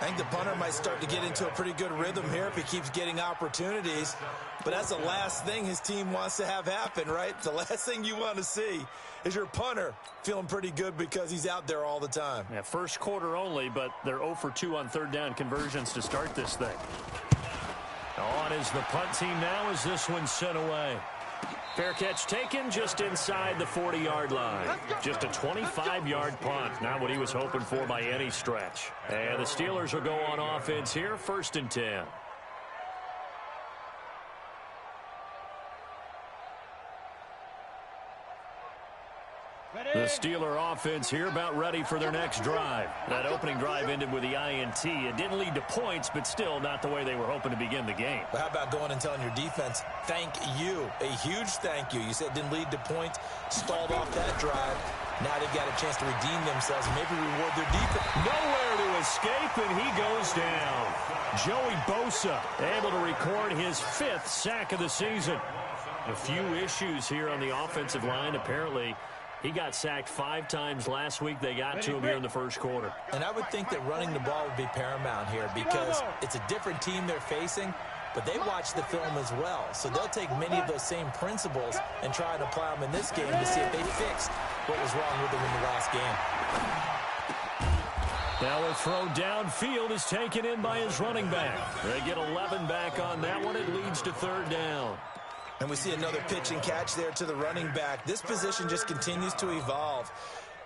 Speaker 3: I think the punter might start to get into a pretty good rhythm here if he keeps getting opportunities. But that's the last thing his team wants to have happen, right? The last thing you want to see is your punter feeling pretty good because he's out there all the time.
Speaker 2: Yeah, 1st quarter only, but they're 0 for 2 on 3rd down conversions to start this thing. On is the punt team now as this one's sent away. Fair catch taken just inside the 40-yard line. Just a 25-yard punt. Not what he was hoping for by any stretch. And the Steelers will go on offense here, 1st and 10. The Steeler offense here about ready for their next drive. That opening drive ended with the INT. It didn't lead to points, but still not the way they were hoping to begin the game.
Speaker 3: But how about going and telling your defense, thank you, a huge thank you. You said it didn't lead to points, stalled off that drive. Now they've got a chance to redeem themselves and maybe reward their defense.
Speaker 2: Nowhere to escape, and he goes down. Joey Bosa able to record his 5th sack of the season. A few issues here on the offensive line, apparently. He got sacked 5 times last week. They got to him here in the 1st quarter.
Speaker 3: And I would think that running the ball would be paramount here because it's a different team they're facing, but they watch the film as well. So they'll take many of those same principles and try and apply them in this game to see if they fixed what was wrong with them in the last game.
Speaker 2: Now a throw downfield is taken in by his running back. They get 11 back on that one. It leads to 3rd down.
Speaker 3: And we see another pitch and catch there to the running back. This position just continues to evolve.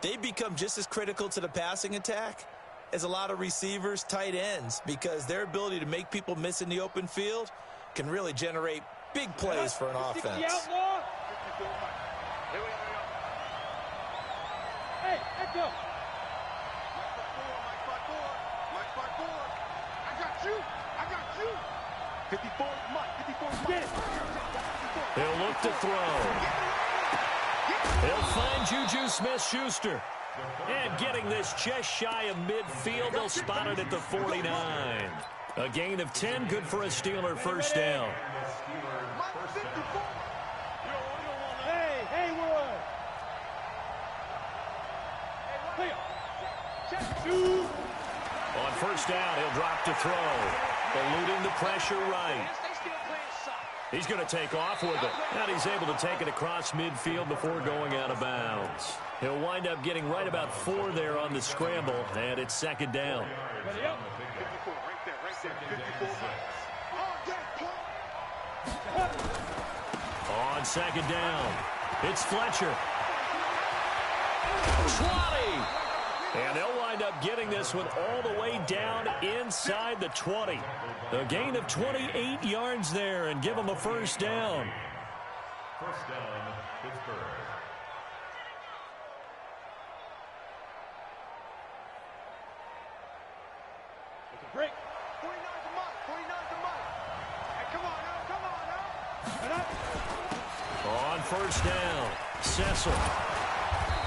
Speaker 3: They become just as critical to the passing attack as a lot of receivers, tight ends, because their ability to make people miss in the open field can really generate big plays for an offense.
Speaker 6: Hey, let's go. I got you. 54, Mike. 54, get it.
Speaker 2: He'll look to throw. He'll find Juju Smith-Schuster. And getting this just shy of midfield, they'll spot it at the 49. A gain of 10, good for a Steeler 1st down.
Speaker 6: Hey, Haywood.
Speaker 2: On 1st down, he'll drop to throw. Eluding the pressure right. He's going to take off with it. And he's able to take it across midfield before going out of bounds. He'll wind up getting right about 4 there on the scramble, and it's second down.
Speaker 6: Ready up. 54, right there, 54.
Speaker 2: On second down, it's Fletcher. 20! And they'll wind up getting this one all the way down inside the 20. A gain of 28 yards there and give them a first down.
Speaker 5: First down, Pittsburgh.
Speaker 6: It's a break. 49's the mark. 49's the mark. Hey, come on now. Come on now.
Speaker 2: On first down, Cecil.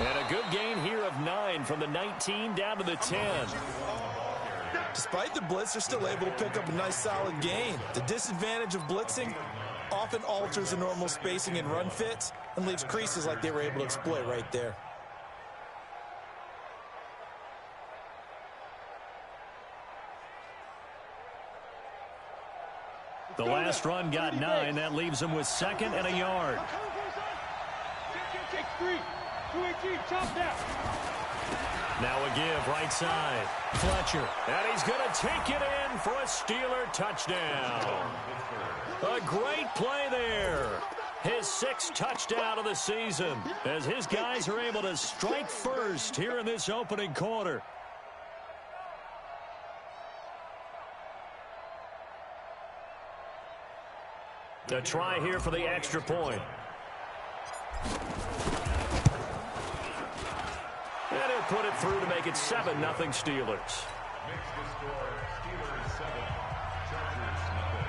Speaker 2: And a good gain here of 9 from the 19 down to the 10.
Speaker 3: Despite the blitz, they're still able to pick up a nice solid gain. The disadvantage of blitzing often alters the normal spacing and run fits and leaves creases like they were able to exploit right there.
Speaker 2: The last run got 9. That leaves them with second and a yard.
Speaker 6: Take 3. 2-18, chop down.
Speaker 2: Now a give right side. Fletcher. And he's going to take it in for a Steeler touchdown. A great play there. His 6th touchdown of the season as his guys are able to strike first here in this opening quarter. A try here for the extra point. And he'll put it through to make it 7-0 Steelers.
Speaker 5: Makes the score Steelers 7, Chargers nothing.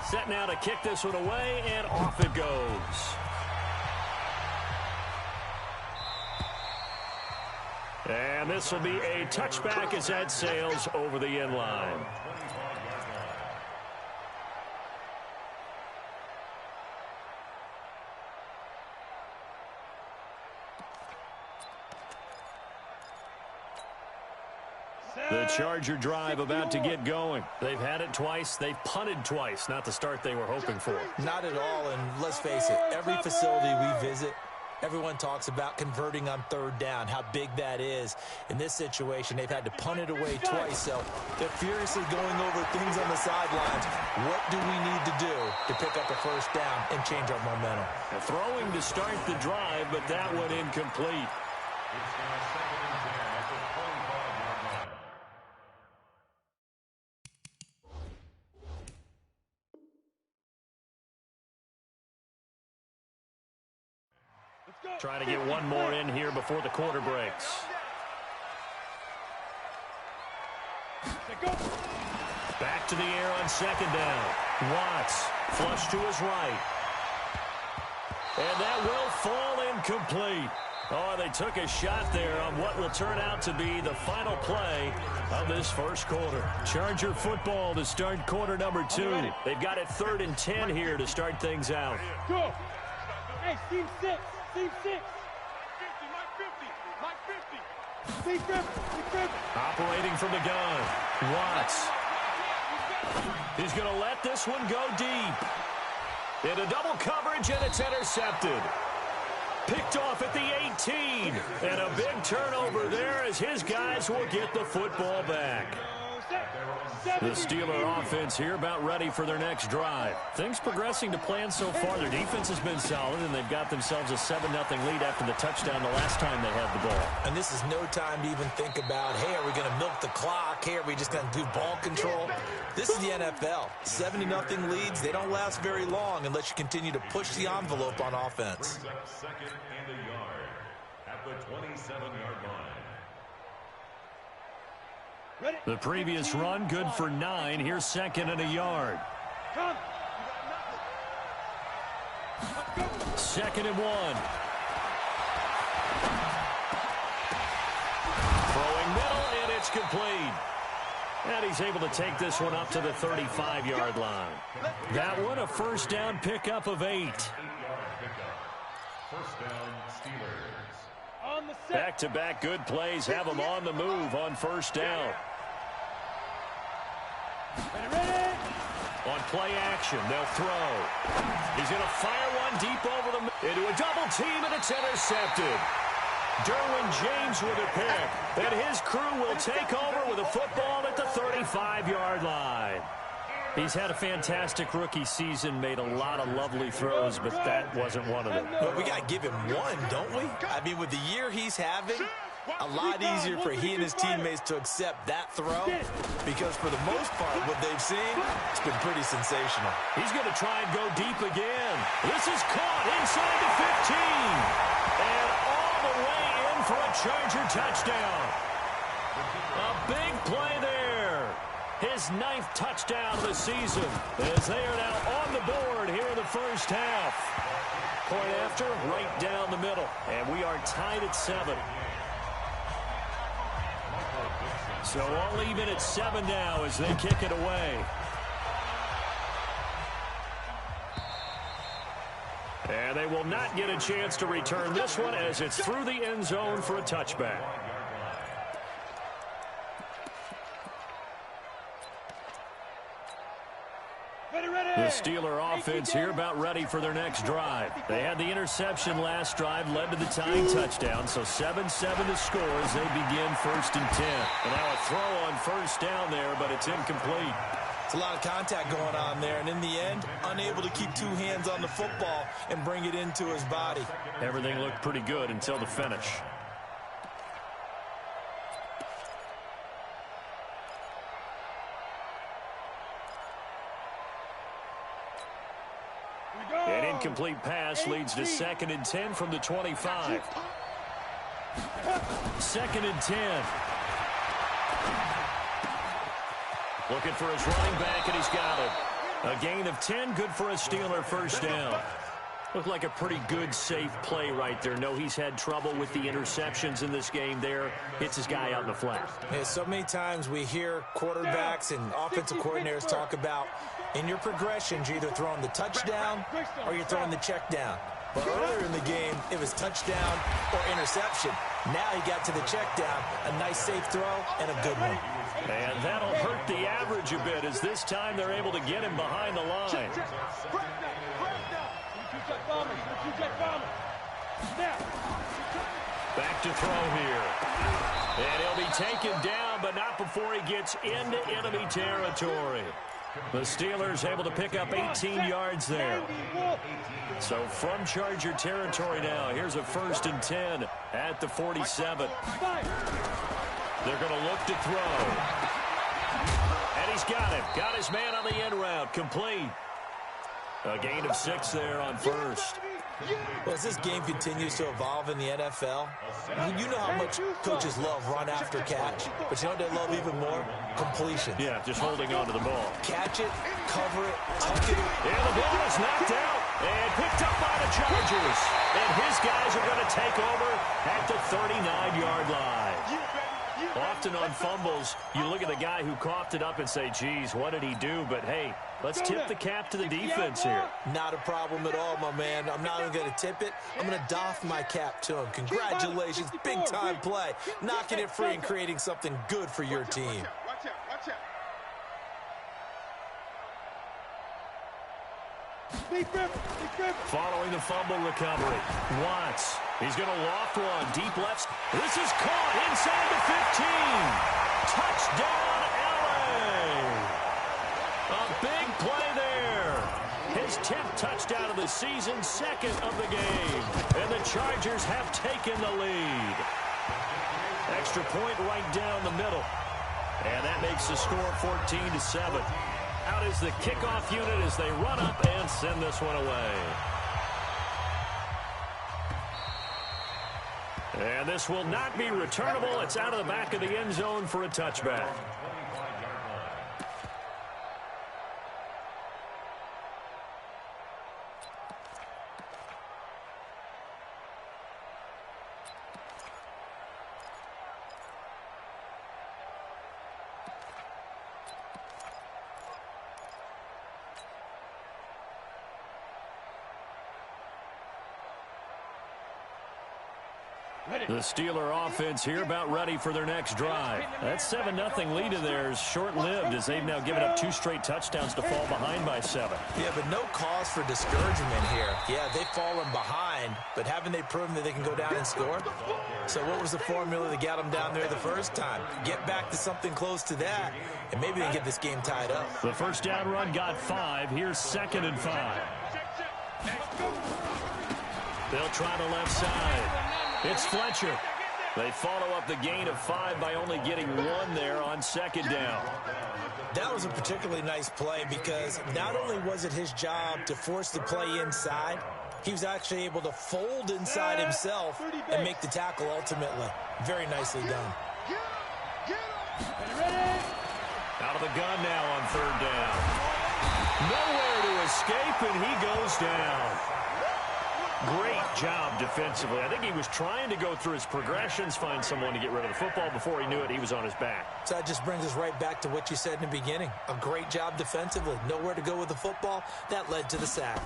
Speaker 2: Set now to kick this one away, and off it goes. And this will be a touchback as that sails over the end line. The Charger drive about to get going. They've had it twice. They've punted twice. Not the start they were hoping for.
Speaker 3: Not at all, and let's face it, every facility we visit, everyone talks about converting on third down, how big that is. In this situation, they've had to punt it away twice, so they're furiously going over things on the sidelines. What do we need to do to pick up a first down and change our momentum?
Speaker 2: Throwing to start the drive, but that one incomplete.
Speaker 5: It's now second and 10 at the 25-yard line.
Speaker 2: Trying to get one more in here before the quarter breaks. Back to the air on second down. Watts, flush to his right. And that will fall incomplete. Oh, they took a shot there on what will turn out to be the final play of this first quarter. Charger football to start quarter number 2. They've got it 3rd and 10 here to start things out.
Speaker 6: Go. Hey, team 6. Team 6. Mike 50. Mike 50. Team 50.
Speaker 2: Operating from the gun. Watts. He's going to let this one go deep. Into double coverage, and it's intercepted. Picked off at the 18. And a big turnover there as his guys will get the football back. The Steeler offense here about ready for their next drive. Things progressing to plan so far. Their defense has been solid, and they've got themselves a 7-0 lead after the touchdown the last time they had the ball.
Speaker 3: And this is no time to even think about, hey, are we going to milk the clock? Hey, are we just going to do ball control? This is the NFL. 70-0 leads, they don't last very long unless you continue to push the envelope on offense.
Speaker 5: Brings up second and a yard at the 27-yard line.
Speaker 2: The previous run good for 9. Here's second and a yard. Second and 1. Throwing middle, and it's complete. And he's able to take this one up to the 35-yard line. That one a first down pickup of 8.
Speaker 5: 8-yard pickup. First down, Steelers.
Speaker 2: Back-to-back good plays have them on the move on first down. On play action, they'll throw. He's going to fire one deep over the middle into a double team, and it's intercepted. Derwin James with a pick, and his crew will take over with a football at the 35-yard line. He's had a fantastic rookie season, made a lot of lovely throws, but that wasn't one of them.
Speaker 3: Well, we got to give him one, don't we? I mean, with the year he's having, a lot easier for he and his teammates to accept that throw, because for the most part, what they've seen, it's been pretty sensational.
Speaker 2: He's going to try and go deep again. This is caught inside the 15. And all the way in for a Charger touchdown. A big play there. His 9th touchdown of the season, as they are now on the board here in the first half. Point after, right down the middle. And we are tied at 7. So all even at 7 now as they kick it away. And they will not get a chance to return this one as it's through the end zone for a touchback. The Steeler offense here about ready for their next drive. They had the interception last drive, led to the tying touchdown, so 7-7 to score as they begin 1st and 10. And now a throw on first down there, but it's incomplete.
Speaker 3: It's a lot of contact going on there, and in the end, unable to keep 2 hands on the football and bring it into his body.
Speaker 2: Everything looked pretty good until the finish. An incomplete pass leads to 2nd and 10 from the 25. 2nd and 10. Looking for his running back, and he's got it. A gain of 10, good for a Steeler first down. Looked like a pretty good, safe play right there. No, he's had trouble with the interceptions in this game there. Hits his guy out in the flat.
Speaker 3: Yeah, so many times we hear quarterbacks and offensive coordinators talk about in your progressions, you're either throwing the touchdown or you're throwing the check down. But earlier in the game, it was touchdown or interception. Now he got to the check down, a nice safe throw, and a good one.
Speaker 2: And that'll hurt the average a bit as this time they're able to get him behind the line. Back to throw here. And he'll be taken down, but not before he gets into enemy territory. The Steelers able to pick up 18 yards there. So from Charger territory now, here's a 1st and 10 at the 47. They're going to look to throw. And he's got him. Got his man on the end route. Complete. A gain of 6 there on first.
Speaker 3: Well, as this game continues to evolve in the NFL, you know how much coaches love run after catch, but you know what they love even more? Completion.
Speaker 2: Yeah, just holding on to the ball.
Speaker 3: Catch it, cover it, tuck it.
Speaker 2: And the ball is knocked out and picked up by the Chargers. And his guys are going to take over at the 39-yard line. Often on fumbles, you look at the guy who coughed it up and say, geez, what did he do? But, hey, let's tip the cap to the defense here.
Speaker 3: Not a problem at all, my man. I'm not even going to tip it. I'm going to doff my cap to him. Congratulations, big-time play. Knocking it free and creating something good for your team.
Speaker 4: Watch out, watch out.
Speaker 2: Following the fumble recovery, Watts. He's going to loft one, deep left. This is caught inside the 15. Touchdown, LA. A big play there. His 10th touchdown of the season, 2nd of the game. And the Chargers have taken the lead. Extra point right down the middle. And that makes the score 14-7. Out is the kickoff unit as they run up and send this one away. And this will not be returnable. It's out of the back of the end zone for a touchback. The Steeler offense here about ready for their next drive. That 7-0 lead of theirs short-lived as they've now given up 2 straight touchdowns to fall behind by 7.
Speaker 3: Yeah, but no cause for discouragement here. Yeah, they've fallen behind, but haven't they proven that they can go down and score? So what was the formula that got them down there the first time? Get back to something close to that, and maybe they can get this game tied up.
Speaker 2: The first down run got 5. Here's 2nd and 5. They'll try the left side. It's Fletcher. They follow up the gain of 5 by only getting 1 there on 2nd down.
Speaker 3: That was a particularly nice play because not only was it his job to force the play inside, he was actually able to fold inside himself and make the tackle ultimately. Very nicely done.
Speaker 2: Out of the gun now on 3rd down. Nowhere to escape, and he goes down. Great job defensively. I think he was trying to go through his progressions, find someone to get rid of the football. Before he knew it, he was on his back.
Speaker 3: So that just brings us right back to what you said in the beginning. A great job defensively. Nowhere to go with the football. That led to the sack.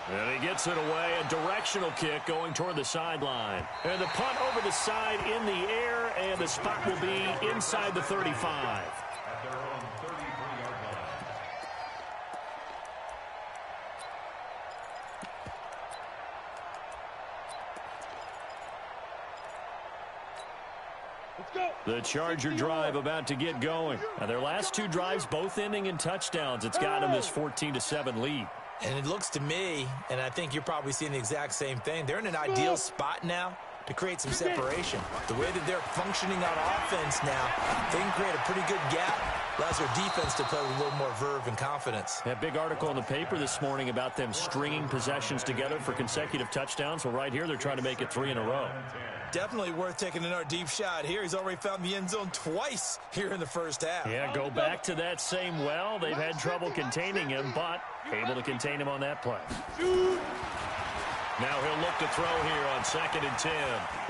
Speaker 2: And he gets it away. A directional kick going toward the sideline. And the punt over the side in the air, and the spot will be inside the 35. The Charger drive about to get going. Now, their last 2 drives both ending in touchdowns. It's got them this 14-7 lead.
Speaker 3: And it looks to me, and I think you're probably seeing the exact same thing, they're in an ideal spot now to create some separation. The way that they're functioning on offense now, they can create a pretty good gap. Allows their defense to play with a little more verve and confidence.
Speaker 2: That big article in the paper this morning about them stringing possessions together for consecutive touchdowns. Well, right here, they're trying to make it 3 in a row.
Speaker 3: Definitely worth taking another deep shot here. He's already found the end zone twice here in the first half.
Speaker 2: Yeah, go back to that same well. They've had trouble containing him, but able to contain him on that play. Now he'll look to throw here on 2nd and 10.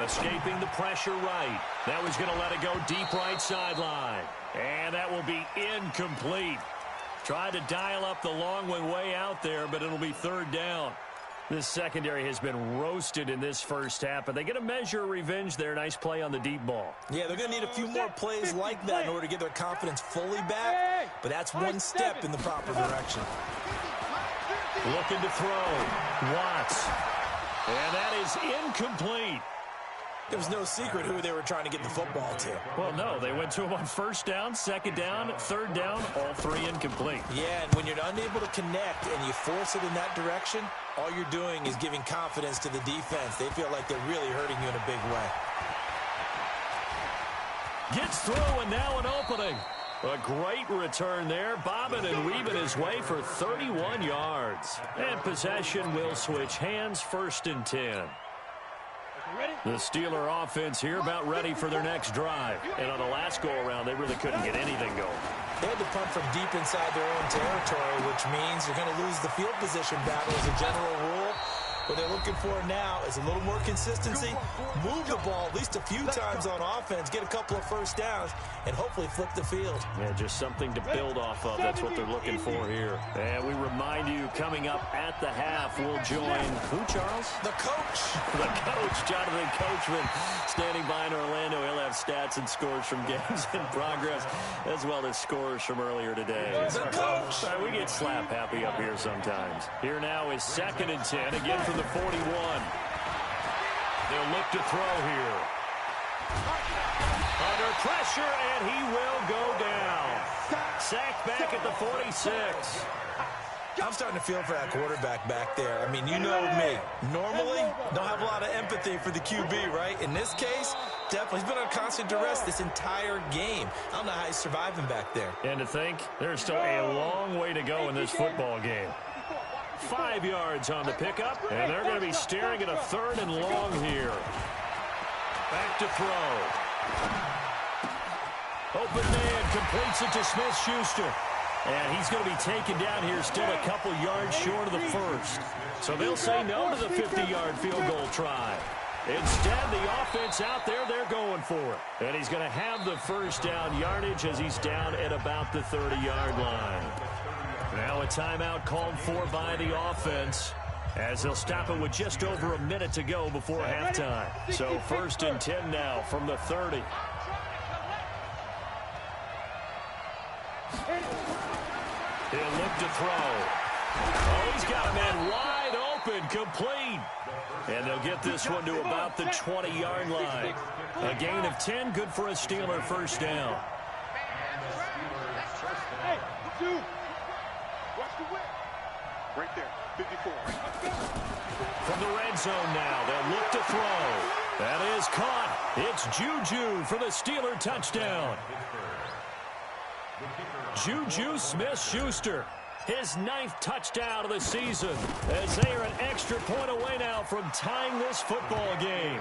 Speaker 2: Escaping the pressure right. Now he's going to let it go deep right sideline. And that will be incomplete. Tried to dial up the long one way out there, but it'll be 3rd down. This secondary has been roasted in this first half, but they get a measure of revenge there. Nice play on the deep ball.
Speaker 3: Yeah, they're going to need a few more plays like that in order to get their confidence fully back, but that's one step in the proper direction.
Speaker 2: Looking to throw. Watts. And that is incomplete.
Speaker 3: It was no secret who they were trying to get the football to.
Speaker 2: Well, no, they went to him on 1st down, 2nd down, 3rd down, all 3 incomplete.
Speaker 3: Yeah, and when you're unable to connect and you force it in that direction, all you're doing is giving confidence to the defense. They feel like they're really hurting you in a big way.
Speaker 2: Gets through, and now an opening. A great return there, bobbing and weaving his way for 31 yards. And possession will switch hands, 1st and 10. The Steeler offense here about ready for their next drive. And on the last go-around, they really couldn't get anything going.
Speaker 3: They had to punt from deep inside their own territory, which means you're going to lose the field position battle as a general rule. What they're looking for now is a little more consistency, move the ball at least a few times on offense, get a couple of 1st downs, and hopefully flip the field.
Speaker 2: Yeah, just something to build off of. That's what they're looking for here. And we remind you, coming up at the half, we'll join who, Charles?
Speaker 3: The coach.
Speaker 2: The coach, Jonathan Coachman, standing by in Orlando. He'll have stats and scores from games in progress, as well as scores from earlier today.
Speaker 3: The coach.
Speaker 2: We get slap happy up here sometimes. Here now is 2nd and 10, again from the 41. They'll look to throw here. Under pressure, and he will go down. Sacked back at the 46.
Speaker 3: I'm starting to feel for that quarterback back there. I mean, you know me. Normally, don't have a lot of empathy for the QB, right? In this case, definitely. He's been on constant duress this entire game. I don't know how he's surviving back there.
Speaker 2: And to think, there's still a long way to go in this football game. 5 yards on the pickup, and they're going to be staring at a 3rd and long here. Back to throw. Open man completes it to Smith-Schuster. And he's going to be taken down here still a couple yards short of the 1st. So they'll say no to the 50-yard field goal try. Instead, the offense out there, they're going for it. And he's going to have the 1st down yardage as he's down at about the 30-yard line. Now a timeout called for by the offense. as they'll stop it with just over a minute to go before halftime. So 1st and 10 now from the 30. He'll look to throw. Oh, he's got a man wide open, complete. And they'll get this one to about the 20-yard line. A gain of 10, good for a Steeler first down.
Speaker 6: Hey, 2. Watch the whip.
Speaker 4: Right there, 54.
Speaker 2: From the red zone now, they'll look to throw. That is caught. It's Juju for the Steeler touchdown. Juju Smith-Schuster, his 9th touchdown of the season, as they are an extra point away now from tying this football game.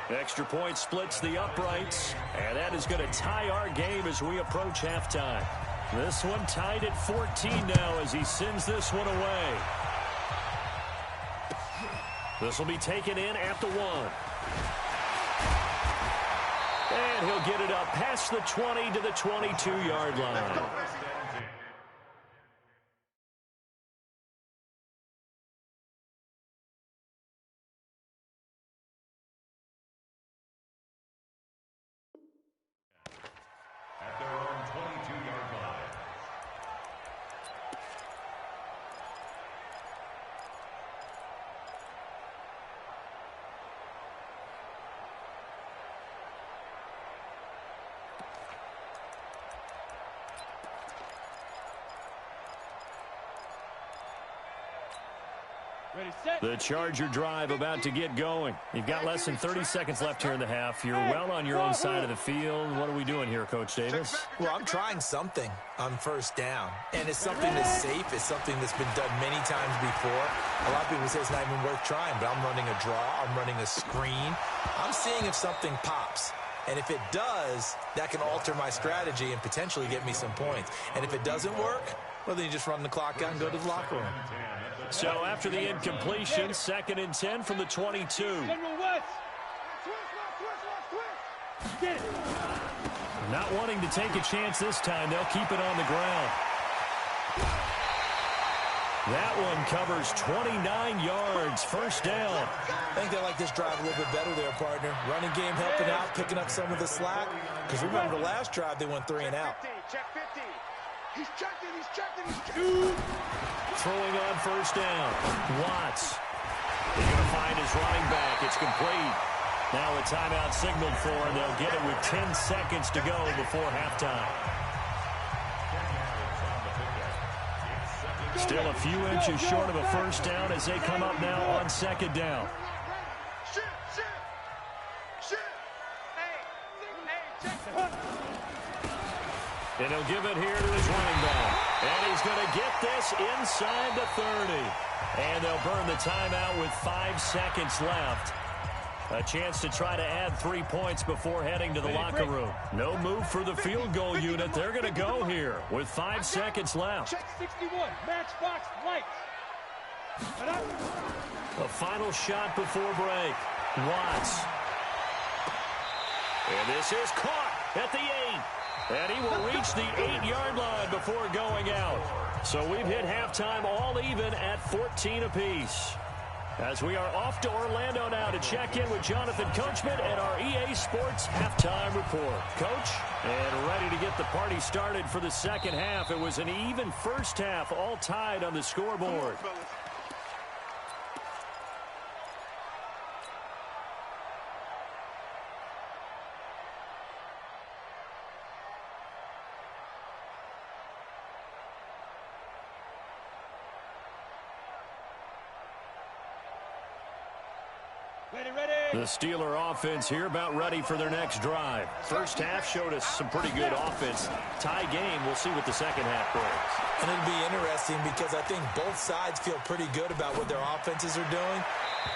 Speaker 2: Extra point splits the uprights, and that is going to tie our game as we approach halftime. This one tied at 14 now as he sends this one away. This will be taken in at the 1. And he'll get it up past the 20 to the 22-yard line.
Speaker 5: At their own 22-yard line.
Speaker 6: Ready, set.
Speaker 2: The Charger drive about to get going. You've got less than 30 seconds left here in the half. You're well on your own side of the field. What are we doing here, Coach Davis?
Speaker 3: Well, I'm trying something on first down, and it's something that's safe. It's something that's been done many times before. A lot of people say it's not even worth trying, but I'm running a draw. I'm running a screen. I'm seeing if something pops. And if it does, that can alter my strategy and potentially get me some points. And if it doesn't work, well, then you just run the clock out and go to the locker room.
Speaker 2: So after the incompletion, 2nd and 10 from the 22.
Speaker 6: General West. Get it.
Speaker 2: Not wanting to take a chance this time, they'll keep it on the ground. That one covers 29 yards, first down.
Speaker 3: I think they like this drive a little bit better there, partner. Running game helping out, picking up some of the slack. Because remember, the last drive they went 3 and out.
Speaker 4: Check 50. He's checking, he's checking, he's checking.
Speaker 2: Throwing on first down. Watts. He's going to find his running back. It's complete. Now a timeout signaled for, and they'll get it with 10 seconds to go before halftime. Still a few inches short of a first down as they come up now on 2nd down. And he'll give it here to his running back. And he's going to get this inside the 30. And they'll burn the timeout with 5 seconds left. A chance to try to add 3 points before heading to the locker room. No move for the field goal unit. They're going to go here with 5 seconds left.
Speaker 6: Check 61. Matchbox lights.
Speaker 2: A final shot before break. Watts. And this is caught at the 8. And he will reach the 8-yard line before going out. So we've hit halftime all even at 14 apiece. As we are off to Orlando now to check in with Jonathan Coachman at our EA Sports Halftime Report. Coach, and ready to get the party started for the second half. It was an even first half, all tied on the scoreboard. The Steeler offense here about ready for their next drive. First half showed us some pretty good offense. Tie game, we'll see what the second half brings.
Speaker 3: And it'll be interesting because I think both sides feel pretty good about what their offenses are doing.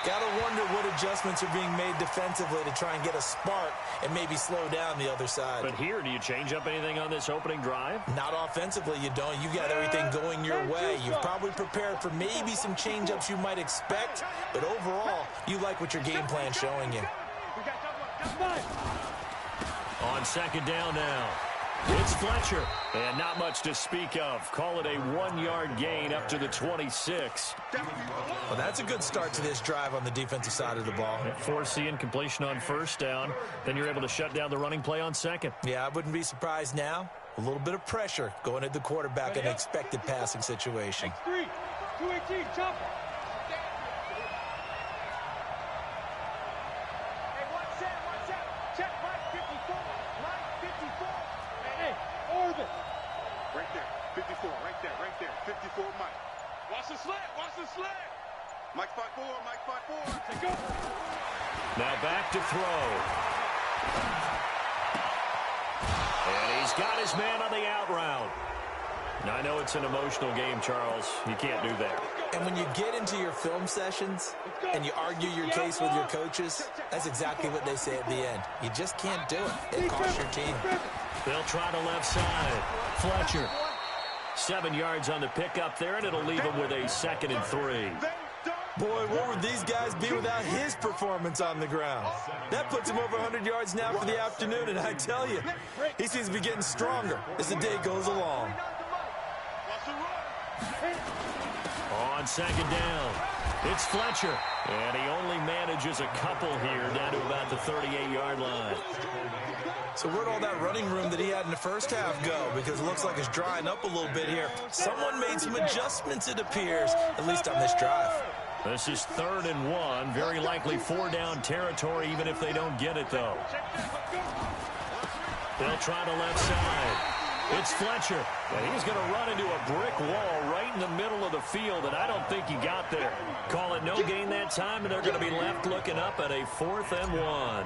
Speaker 3: Got to wonder what adjustments are being made defensively to try and get a spark and maybe slow down the other side.
Speaker 2: But here, do you change up anything on this opening drive?
Speaker 3: Not offensively, you don't. You got everything going your way. You've probably prepared for maybe some change-ups you might expect, but overall, you like what your game plan's showing you.
Speaker 2: On second down now, It's Fletcher, and not much to speak of. Call it a 1-yard gain up to the 26.
Speaker 3: Well, that's a good start to this drive on the defensive side of the ball.
Speaker 2: Forcing incompletion on first down. Then you're able to shut down the running play on second.
Speaker 3: Yeah, I wouldn't be surprised now. A little bit of pressure going at the quarterback in an expected passing situation.
Speaker 6: X3, 218, chop. Hey, watch out. Check Mike 54. Mike 54. Hey, orbit.
Speaker 4: Right there, 54, right there, 54, Mike. Watch the slant, Mike 5-4, Mike 5-4.
Speaker 6: Let's go.
Speaker 2: Now back to throw. And he's got his man on the out route. Now, I know it's an emotional game, Charles. You can't do that.
Speaker 3: And when you get into your film sessions and you argue your case with your coaches, that's exactly what they say at the end. You just can't do it. It costs your team.
Speaker 2: They'll try the left side. Fletcher. 7 yards on the pickup there, and it'll leave him with a 2nd and 3.
Speaker 3: Boy, where would these guys be without his performance on the ground? That puts him over 100 yards now for the afternoon, and I tell you, he seems to be getting stronger as the day goes along.
Speaker 2: On 2nd down, it's Fletcher, and he only manages a couple here down to about the 38-yard line.
Speaker 3: So where'd all that running room that he had in the first half go? Because it looks like it's drying up a little bit here. Someone made some adjustments, it appears, at least on this drive.
Speaker 2: This is 3rd and 1, very likely 4-down territory, even if they don't get it, though. They'll try the left side. It's Fletcher, and he's going to run into a brick wall right in the middle of the field, and I don't think he got there. Call it no gain that time, and they're going to be left looking up at a 4th and 1.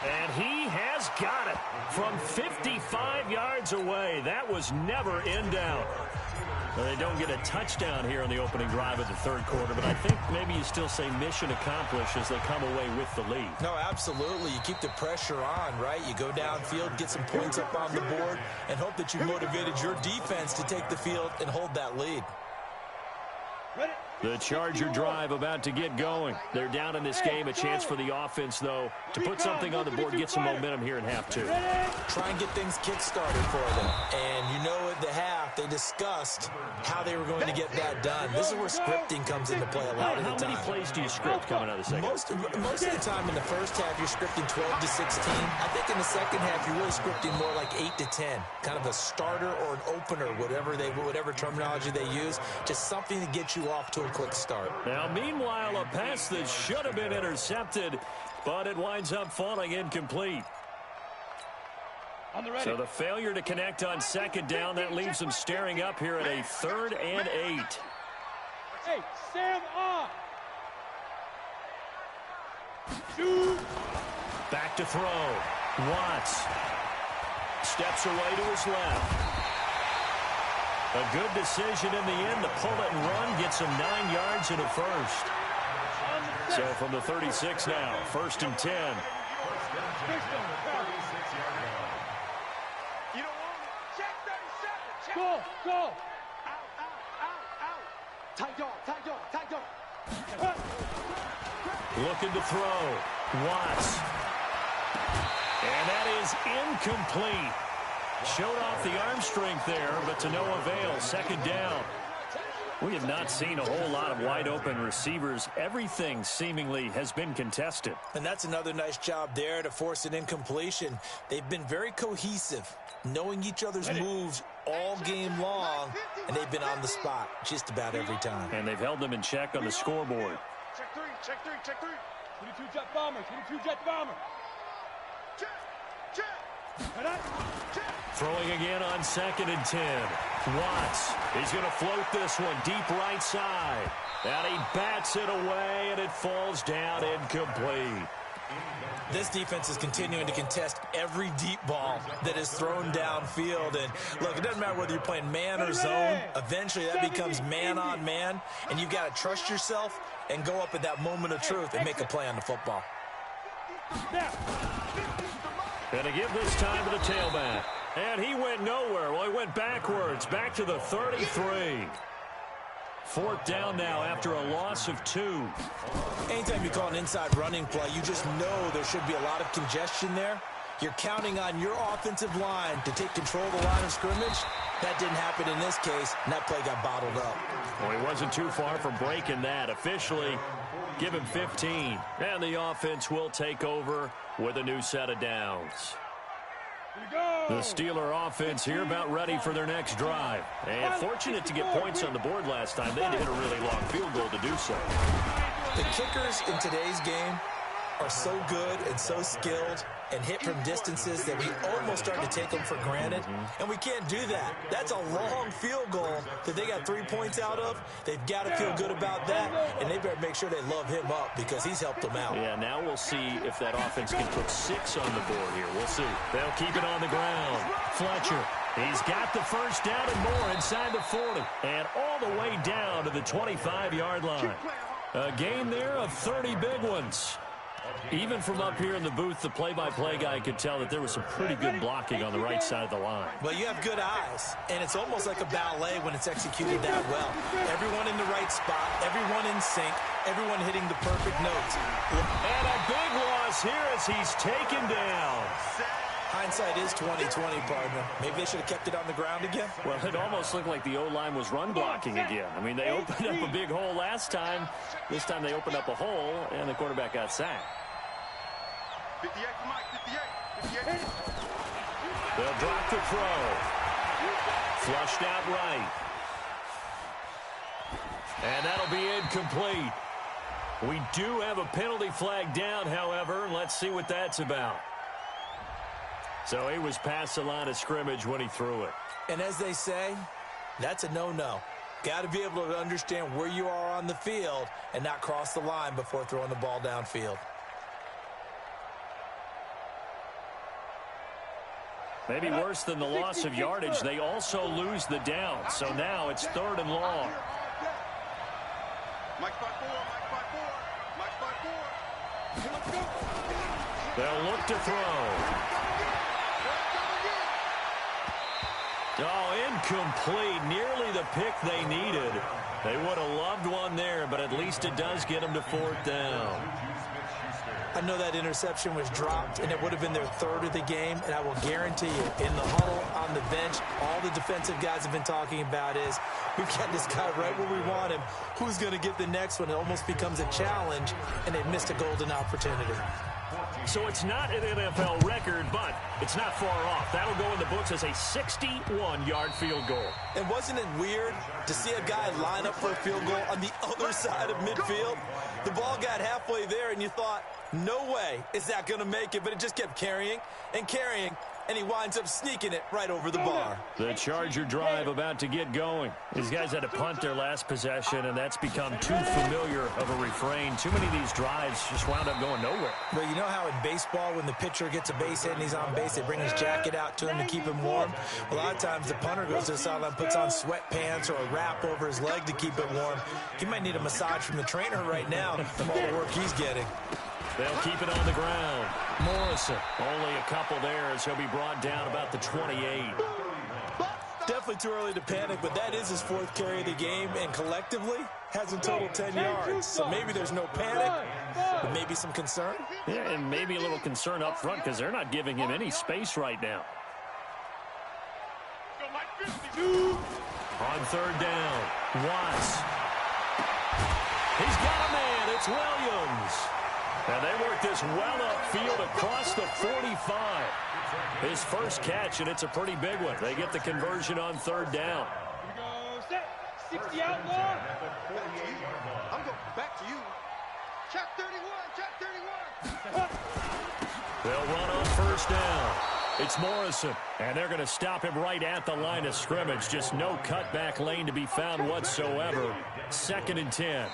Speaker 2: And he has got it from 55 yards away. That was never in doubt. Well, they don't get a touchdown here in the opening drive of the 3rd quarter, but I think maybe you still say mission accomplished as they come away with the lead.
Speaker 3: No, absolutely. You keep the pressure on, right? You go downfield, get some points up on the board, and hope that you motivated your defense to take the field and hold that lead.
Speaker 2: The Charger drive about to get going. They're down in this game. A chance for the offense, though, to put something on the board, get some momentum here in half 2.
Speaker 3: Try and get things kick-started for them. And you know at the half, they discussed how they were going to get that done. This is where scripting comes into play a lot of the time.
Speaker 2: How many plays do you script coming out of the second?
Speaker 3: Most of the time in the first half, you're scripting 12 to 16. I think in the second half, you're really scripting more like 8 to 10. Kind of a starter or an opener, whatever terminology they use. Just something to get you off to a quick start.
Speaker 2: Now, meanwhile, a pass that should have been intercepted, but it winds up falling incomplete. So the failure to connect on 2nd down, that leaves them staring up here at a 3rd and 8.
Speaker 6: Hey, Sam off. Shoot.
Speaker 2: Back to throw. Watts steps away to his left. A good decision in the end to pull it and run, gets him 9 yards and a 1st. So from the 36 now, 1st and 10.
Speaker 4: You don't want me? Check 37. Check.
Speaker 6: Go.
Speaker 4: Out. Tight dog.
Speaker 2: Looking to throw. Watts. And that is incomplete. Showed off the arm strength there, but to no avail. 2nd down. We have not seen a whole lot of wide-open receivers. Everything seemingly has been contested.
Speaker 3: And that's another nice job there to force an incompletion. They've been very cohesive, knowing each other's moves all game long, and they've been on the spot just about every time.
Speaker 2: And they've held them in check on the scoreboard.
Speaker 4: Check three.
Speaker 6: 22 jet bomber. Check.
Speaker 2: Throwing again on 2nd and 10. Watts, he's going to float this one deep right side. And he bats it away, and it falls down incomplete.
Speaker 3: This defense is continuing to contest every deep ball that is thrown downfield. And look, it doesn't matter whether you're playing man or zone. Eventually that becomes man on man, and you've got to trust yourself and go up at that moment of truth and make a play on the football.
Speaker 2: And to give this time to the tailback. And he went nowhere. Well, he went backwards, back to the 33. 4th down now after a loss of 2.
Speaker 3: Anytime you call an inside running play, you just know there should be a lot of congestion there. You're counting on your offensive line to take control of the line of scrimmage. That didn't happen in this case, and that play got bottled up.
Speaker 2: Well, he wasn't too far from breaking that. Officially, give him 15. And the offense will take over with a new set of downs. The Steeler offense here about ready for their next drive. And fortunate to get points on the board last time. They had to hit a really long field goal to do so.
Speaker 3: The kickers in today's game are so good and so skilled and hit from distances that we almost start to take them for granted. And we can't do that. That's a long field goal that they got 3 points out of. They've got to feel good about that, and they better make sure they love him up because he's helped them out.
Speaker 2: Yeah, now we'll see if that offense can put 6 on the board here. We'll see. They'll keep it on the ground. Fletcher, he's got the first down and more inside the 40. And all the way down to the 25-yard line. A gain there of 30 big ones. Even from up here in the booth, the play-by-play guy could tell that there was some pretty good blocking on the right side of the line.
Speaker 3: Well, you have good eyes, and it's almost like a ballet when it's executed that well. Everyone in the right spot, everyone in sync, everyone hitting the perfect notes.
Speaker 2: And a big loss here as he's taken down.
Speaker 3: Hindsight is 20/20, partner. Maybe they should have kept it on the ground again.
Speaker 2: Well, it almost looked like the O-line was run blocking again. I mean, they opened up a big hole last time. This time they opened up a hole, and the quarterback got sacked.
Speaker 4: 58 for Mike, 58.
Speaker 2: They'll drop the throw. Flushed out right. And that'll be incomplete. We do have a penalty flag down, however. Let's see what that's about. So he was past the line of scrimmage when he threw it.
Speaker 3: And as they say, that's a no-no. Got to be able to understand where you are on the field and not cross the line before throwing the ball downfield.
Speaker 2: Maybe worse than the loss of yardage, they also lose the down. So now it's 3rd and long.
Speaker 4: Mike's by 4, Mike's by 4, Mike's by 4.
Speaker 2: They'll look to throw. Oh, incomplete. Nearly the pick they needed. They would have loved one there, but at least it does get them to 4th down.
Speaker 3: I know that interception was dropped, and it would have been their 3rd of the game, and I will guarantee you, in the huddle, on the bench, all the defensive guys have been talking about is, we've got this guy right where we want him. Who's going to get the next one? It almost becomes a challenge, and they've missed a golden opportunity.
Speaker 2: So it's not an NFL record, but it's not far off. That'll go in the books as a 61-yard field goal.
Speaker 3: And wasn't it weird to see a guy line up for a field goal on the other side of midfield? The ball got halfway there, and you thought, no way is that going to make it, but it just kept carrying and carrying, and he winds up sneaking it right over the bar.
Speaker 2: The Charger drive about to get going. These guys had to punt their last possession, and that's become too familiar of a refrain. Too many of these drives just wound up going nowhere.
Speaker 3: But you know how in baseball, when the pitcher gets a base hit and he's on base, they bring his jacket out to him to keep him warm? A lot of times the punter goes to the sideline, puts on sweatpants or a wrap over his leg to keep it warm. He might need a massage from the trainer right now from all the work he's getting.
Speaker 2: They'll keep it on the ground. Morrison, only a couple there as he'll be brought down about the 28.
Speaker 3: Definitely too early to panic, but that is his 4th carry of the game, and collectively has a total 10 yards. So maybe there's no panic, but maybe some concern.
Speaker 2: Yeah, and maybe a little concern up front because they're not giving him any space right now. On 3rd down, Watts. He's got a man. It's Williams. And they work this well upfield across the 45. His first catch, and it's a pretty big one. They get the conversion on 3rd down.
Speaker 6: Set. 60 outlaw.
Speaker 4: I'm going back to you. Check 31, check 31.
Speaker 2: They'll run on 1st down. It's Morrison, and they're going to stop him right at the line of scrimmage. Just no cutback lane to be found whatsoever. 2nd and 10.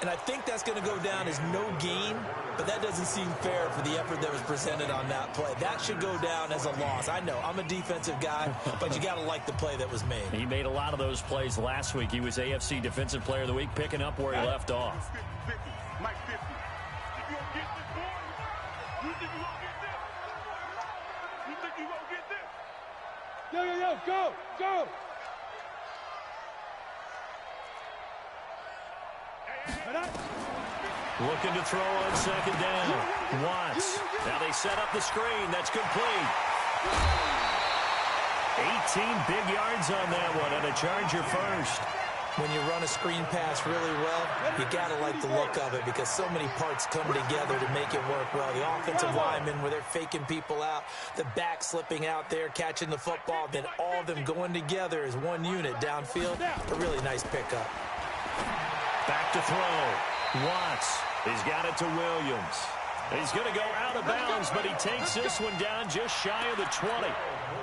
Speaker 3: And I think that's going to go down as no gain, but that doesn't seem fair for the effort that was presented on that play. That should go down as a loss. I know, I'm a defensive guy, but you got to like the play that was made.
Speaker 2: He made a lot of those plays last week. He was AFC Defensive Player of the Week, picking up where he left off.
Speaker 4: 50, 50. Mike 50. You gonna get this, boy? You think you gonna get this? You think you gonna get this?
Speaker 6: Yo, go, go.
Speaker 2: Looking to throw on second down. Watts. Now they set up the screen. That's complete. 18 big yards on that one, and a Charger first.
Speaker 3: When you run a screen pass really well, you got to like the look of it because so many parts come together to make it work well. The offensive linemen, where they're faking people out, the back slipping out there, catching the football, then all of them going together as one unit downfield. A really nice pickup.
Speaker 2: Back to throw. Watts. He's got it to Williams. He's going to go out of bounds, but he takes this one down just shy of the 20.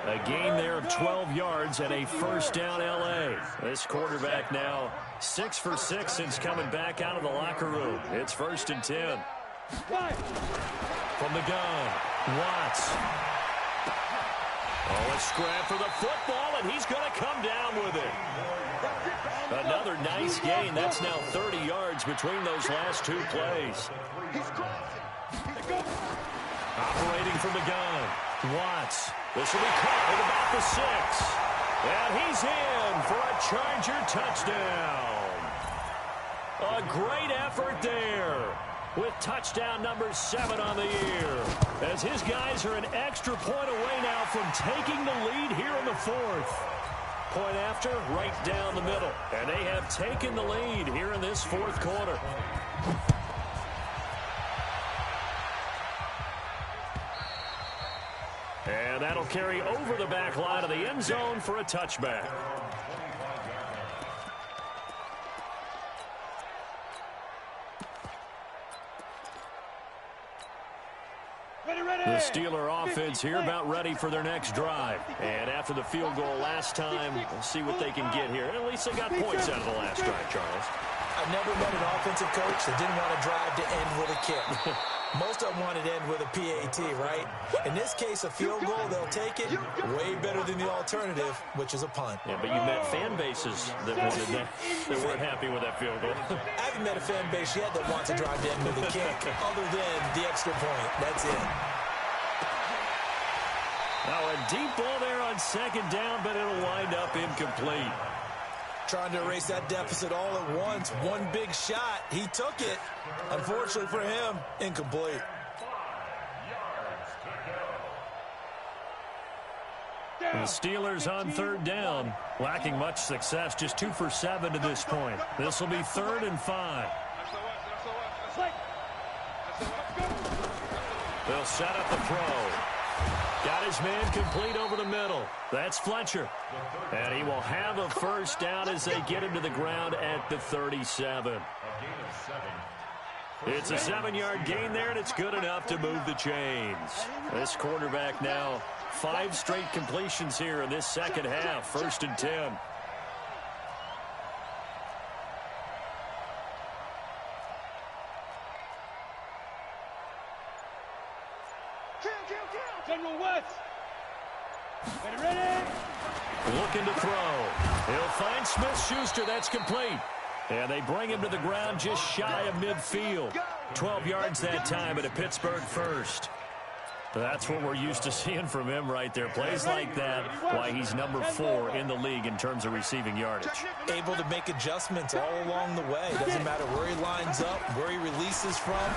Speaker 2: A gain there of 12 yards and a first down L.A. This quarterback now 6 for 6 since coming back out of the locker room. It's 1st and 10. From the gun, Watts. Oh, a scrap for the football, and he's going to come down with it. Another nice gain. That's now 30 yards between those last two plays. Operating from the gun, Watts. This will be caught at about the 6. And he's in for a Charger touchdown. A great effort there with touchdown number 7 on the year. As his guys are an extra point away now from taking the lead here in the 4th. Point after, right down the middle. And they have taken the lead here in this 4th quarter. And that'll carry over the back line of the end zone for a touchback. The Steeler offense here about ready for their next drive. And after the field goal last time, we'll see what they can get here. At least they got points out of the last drive, Charles.
Speaker 3: I've never met an offensive coach that didn't want to drive to end with a kick. Most of them wanted to end with a PAT, right? In this case, a field goal, they'll take it. Way better than the alternative, which is a punt.
Speaker 2: Yeah, but you met fan bases that wanted that. They weren't happy with that field goal.
Speaker 3: I haven't met a fan base yet that wants to drive to end with a kick, other than the extra point. That's it.
Speaker 2: Now a deep ball there on second down, but it'll wind up incomplete.
Speaker 3: Trying to erase that deficit all at once. One big shot. He took it. Unfortunately for him, incomplete.
Speaker 2: The Steelers on 3rd down, lacking much success, just 2 for 7 to this point. This will be 3rd and 5. They'll set up the throw. Got his man complete over the middle. That's Fletcher. And he will have a first down as they get him to the ground at the 37. It's a 7-yard gain there, and it's good enough to move the chains. This quarterback now 5 straight completions here in this second half. 1st and 10.
Speaker 6: General West. Ready.
Speaker 2: Looking to throw. He'll find Smith-Schuster. That's complete. And they bring him to the ground just shy of midfield. 12 yards that time at a Pittsburgh first. That's what we're used to seeing from him right there. Plays like that, why he's number 4 in the league in terms of receiving yardage.
Speaker 3: Able to make adjustments all along the way. Doesn't matter where he lines up, where he releases from.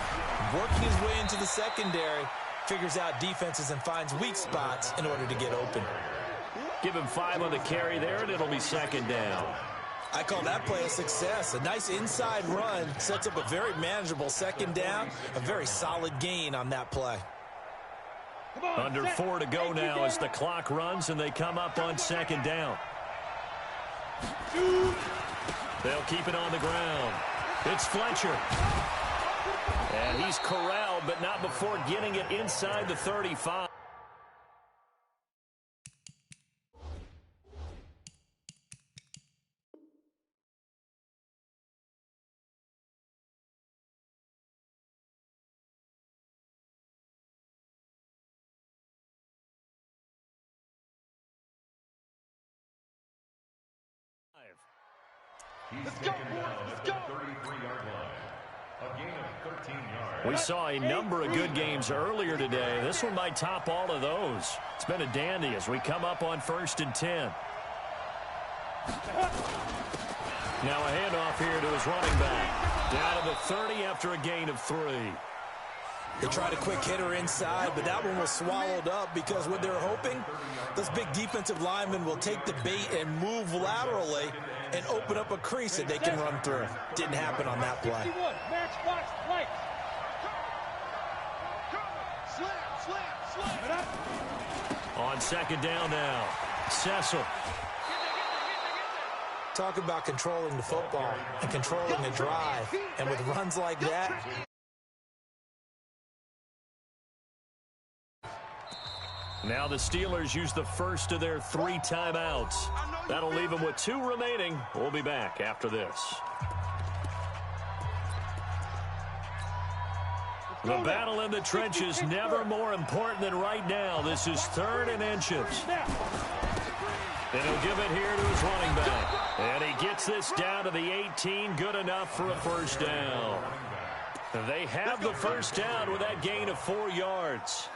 Speaker 3: Working his way into the secondary. Figures out defenses and finds weak spots in order to get open.
Speaker 2: Give him 5 on the carry there, and it'll be 2nd down.
Speaker 3: I call that play a success. A nice inside run sets up a very manageable 2nd down. A very solid gain on that play.
Speaker 2: Under 4 to go now as the clock runs, and they come up on 2nd down. They'll keep it on the ground. It's Fletcher. And he's corralled, but not before getting it inside the 35.
Speaker 4: Let's go, boys. Let's go.
Speaker 5: 33-yard line. A gain of 13 yards.
Speaker 2: We saw a number of good games earlier today. This one might top all of those. It's been a dandy as we come up on 1st and 10. Now a handoff here to his running back. Down to the 30 after a gain of 3.
Speaker 3: They tried a quick hitter inside, but that one was swallowed up because what they're hoping, those big defensive linemen will take the bait and move laterally and open up a crease that they can run through. Didn't happen on that play.
Speaker 2: On second down now, Cecil.
Speaker 3: Talk about controlling the football and controlling the drive. And with runs like that,
Speaker 2: now the Steelers use the first of their 3 timeouts. That'll leave them with 2 remaining. We'll be back after this. The battle in the trenches never more important than right now. This is 3rd and inches. And he'll give it here to his running back. And he gets this down to the 18. Good enough for a first down. They have the first down with that gain of 4 yards.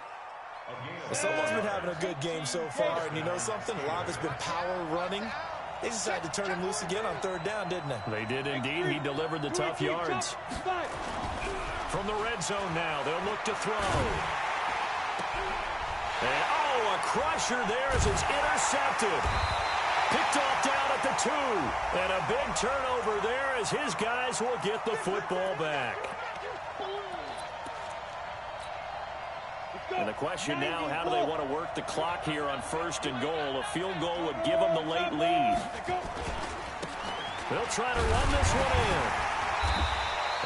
Speaker 3: Well, someone's been having a good game so far, and you know something? A lot has been power running. They decided to turn him loose again on 3rd down, didn't they?
Speaker 2: They did indeed. He delivered the tough yards. From the red zone now, they'll look to throw. And, oh, a crusher there as it's intercepted. Picked off down at the 2. And a big turnover there as his guys will get the football back. And the question now, how do they want to work the clock here on 1st and goal? A field goal would give them the late lead. They'll try to run this one in.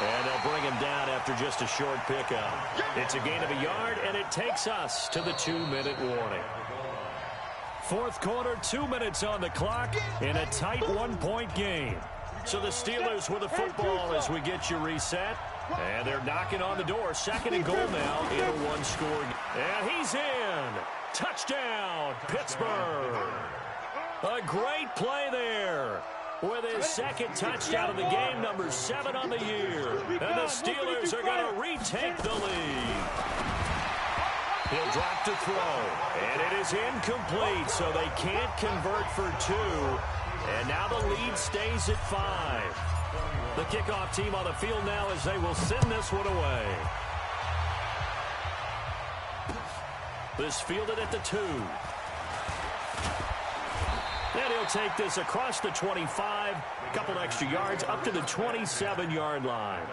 Speaker 2: And they'll bring him down after just a short pickup. It's a gain of a yard, and it takes us to the 2-minute warning. 4th quarter, 2 minutes on the clock in a tight 1-point game. So the Steelers with the football as we get you reset. And they're knocking on the door. 2nd and goal now in a 1-score. And he's in. Touchdown, Pittsburgh. A great play there. With his 2nd touchdown of the game, number 7 on the year. And the Steelers are going to retake the lead. He'll drop to throw. And it is incomplete, so they can't convert for 2. And now the lead stays at 5. The kickoff team on the field now as they will send this one away. This fielded at the 2. And he'll take this across the 25, a couple extra yards up to the 27-yard line.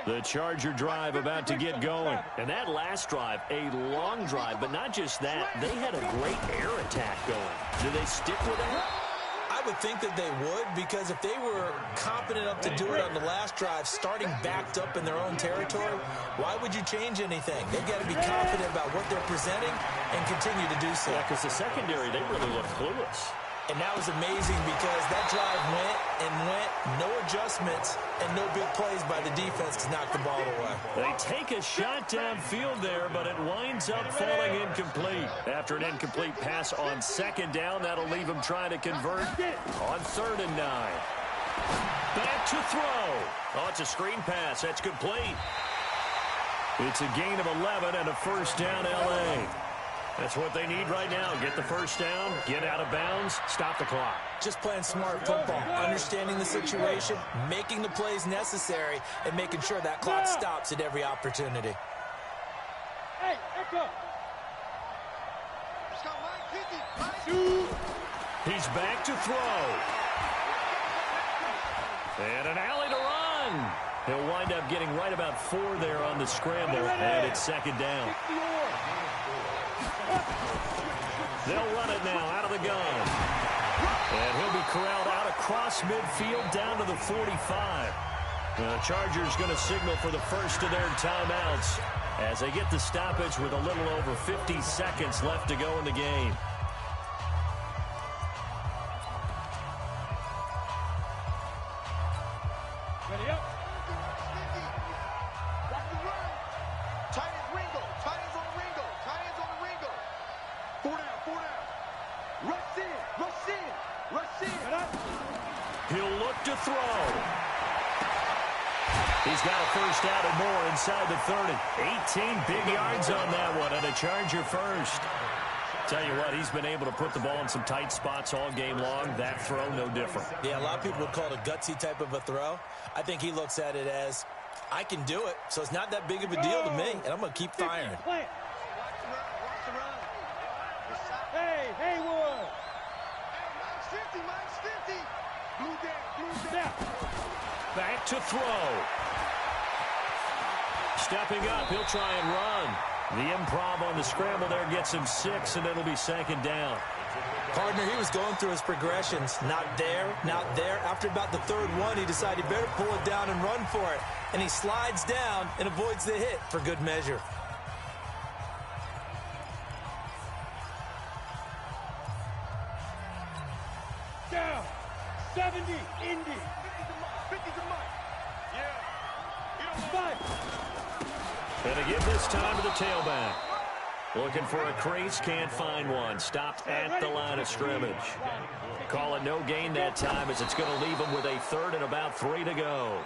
Speaker 2: The Charger drive about to get going. And that last drive, a long drive, but not just that. They had a great air attack going. Do they stick with that?
Speaker 3: I would think that they would, because if they were confident enough to do it on the last drive, starting backed up in their own territory, why would you change anything? They've got to be confident about what they're presenting and continue to do so.
Speaker 2: Yeah, because the secondary, they really look clueless.
Speaker 3: And that was amazing because that drive went and went, no adjustments, and no big plays by the defense to knock the ball away.
Speaker 2: They take a shot downfield there, but it winds up falling incomplete. After an incomplete pass on 2nd down, that'll leave them trying to convert on 3rd and 9. Back to throw. Oh, it's a screen pass. That's complete. It's a gain of 11 and a first down, L.A. That's what they need right now. Get the first down, get out of bounds, stop the clock.
Speaker 3: Just playing smart football, understanding the situation, making the plays necessary, and making sure that clock stops at every opportunity.
Speaker 6: Hey, echo.
Speaker 2: He's back to throw. And an alley to run. He'll wind up getting right about 4 there on the scramble, and it's 2nd down. They'll run it now out of the gun. And he'll be corralled out across midfield down to the 45. The Chargers going to signal for the first of their timeouts as they get the stoppage with a little over 50 seconds left to go in the game.
Speaker 6: Ready up.
Speaker 2: He'll look to throw. He's got a first down and more inside the 30. 18 big yards on that one, and a Charger first. Tell you what, he's been able to put the ball in some tight spots all game long. That throw, no different.
Speaker 3: Yeah, a lot of people would call it a gutsy type of a throw. I think he looks at it as, I can do it, so it's not that big of a deal to me, and I'm going to keep firing.
Speaker 6: Watch the run. Hey, Haywood.
Speaker 4: Hey, Mike's 50. Blue down.
Speaker 2: Back to throw. Stepping up, he'll try and run. The improv on the scramble there gets him 6, and it'll be 2nd down.
Speaker 3: Partner, he was going through his progressions. Not there, not there. After about the 3rd one, he decided he better pull it down and run for it. And he slides down and avoids the hit for good measure.
Speaker 6: Down. 70. Indy.
Speaker 4: 50's a Mike. Yeah.
Speaker 6: Five.
Speaker 2: And to give this time to the tailback. Looking for a crease, can't find one. Stopped at the line of scrimmage. Call it no gain that time as it's going to leave him with a 3rd and about 3 to go.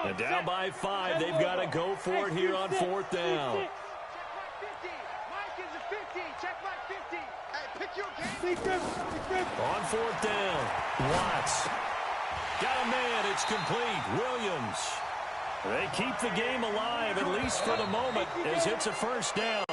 Speaker 2: And down by 5, they've got to go for it here on 4th down.
Speaker 4: Check Mike 50. Mike is a 50. Check Mike 50. Hey, pick your game.
Speaker 2: On 4th down, Watts. Got a man, it's complete. Williams. They keep the game alive, at least for the moment, as it's a 1st down.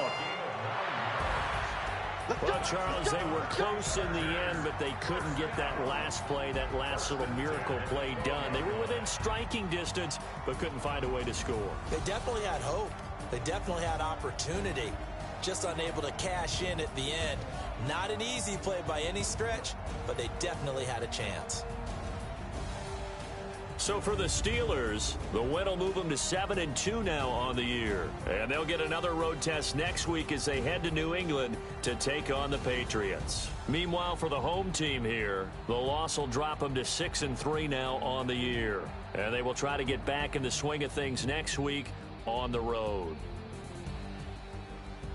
Speaker 2: Well, Charles, they were close in the end, but they couldn't get that last play, that last little miracle play done. They were within striking distance, but couldn't find a way to score.
Speaker 3: They definitely had hope. They definitely had opportunity. Just unable to cash in at the end. Not an easy play by any stretch, but they definitely had a chance.
Speaker 2: So for the Steelers, the win will move them to 7-2 now on the year. And they'll get another road test next week as they head to New England to take on the Patriots. Meanwhile, for the home team here, the loss will drop them to 6-3 now on the year. And they will try to get back in the swing of things next week on the road.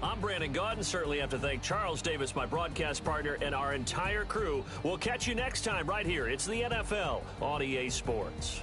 Speaker 2: I'm Brandon Gaudin. Certainly have to thank Charles Davis, my broadcast partner, and our entire crew. We'll catch you next time right here. It's the NFL on EA Sports.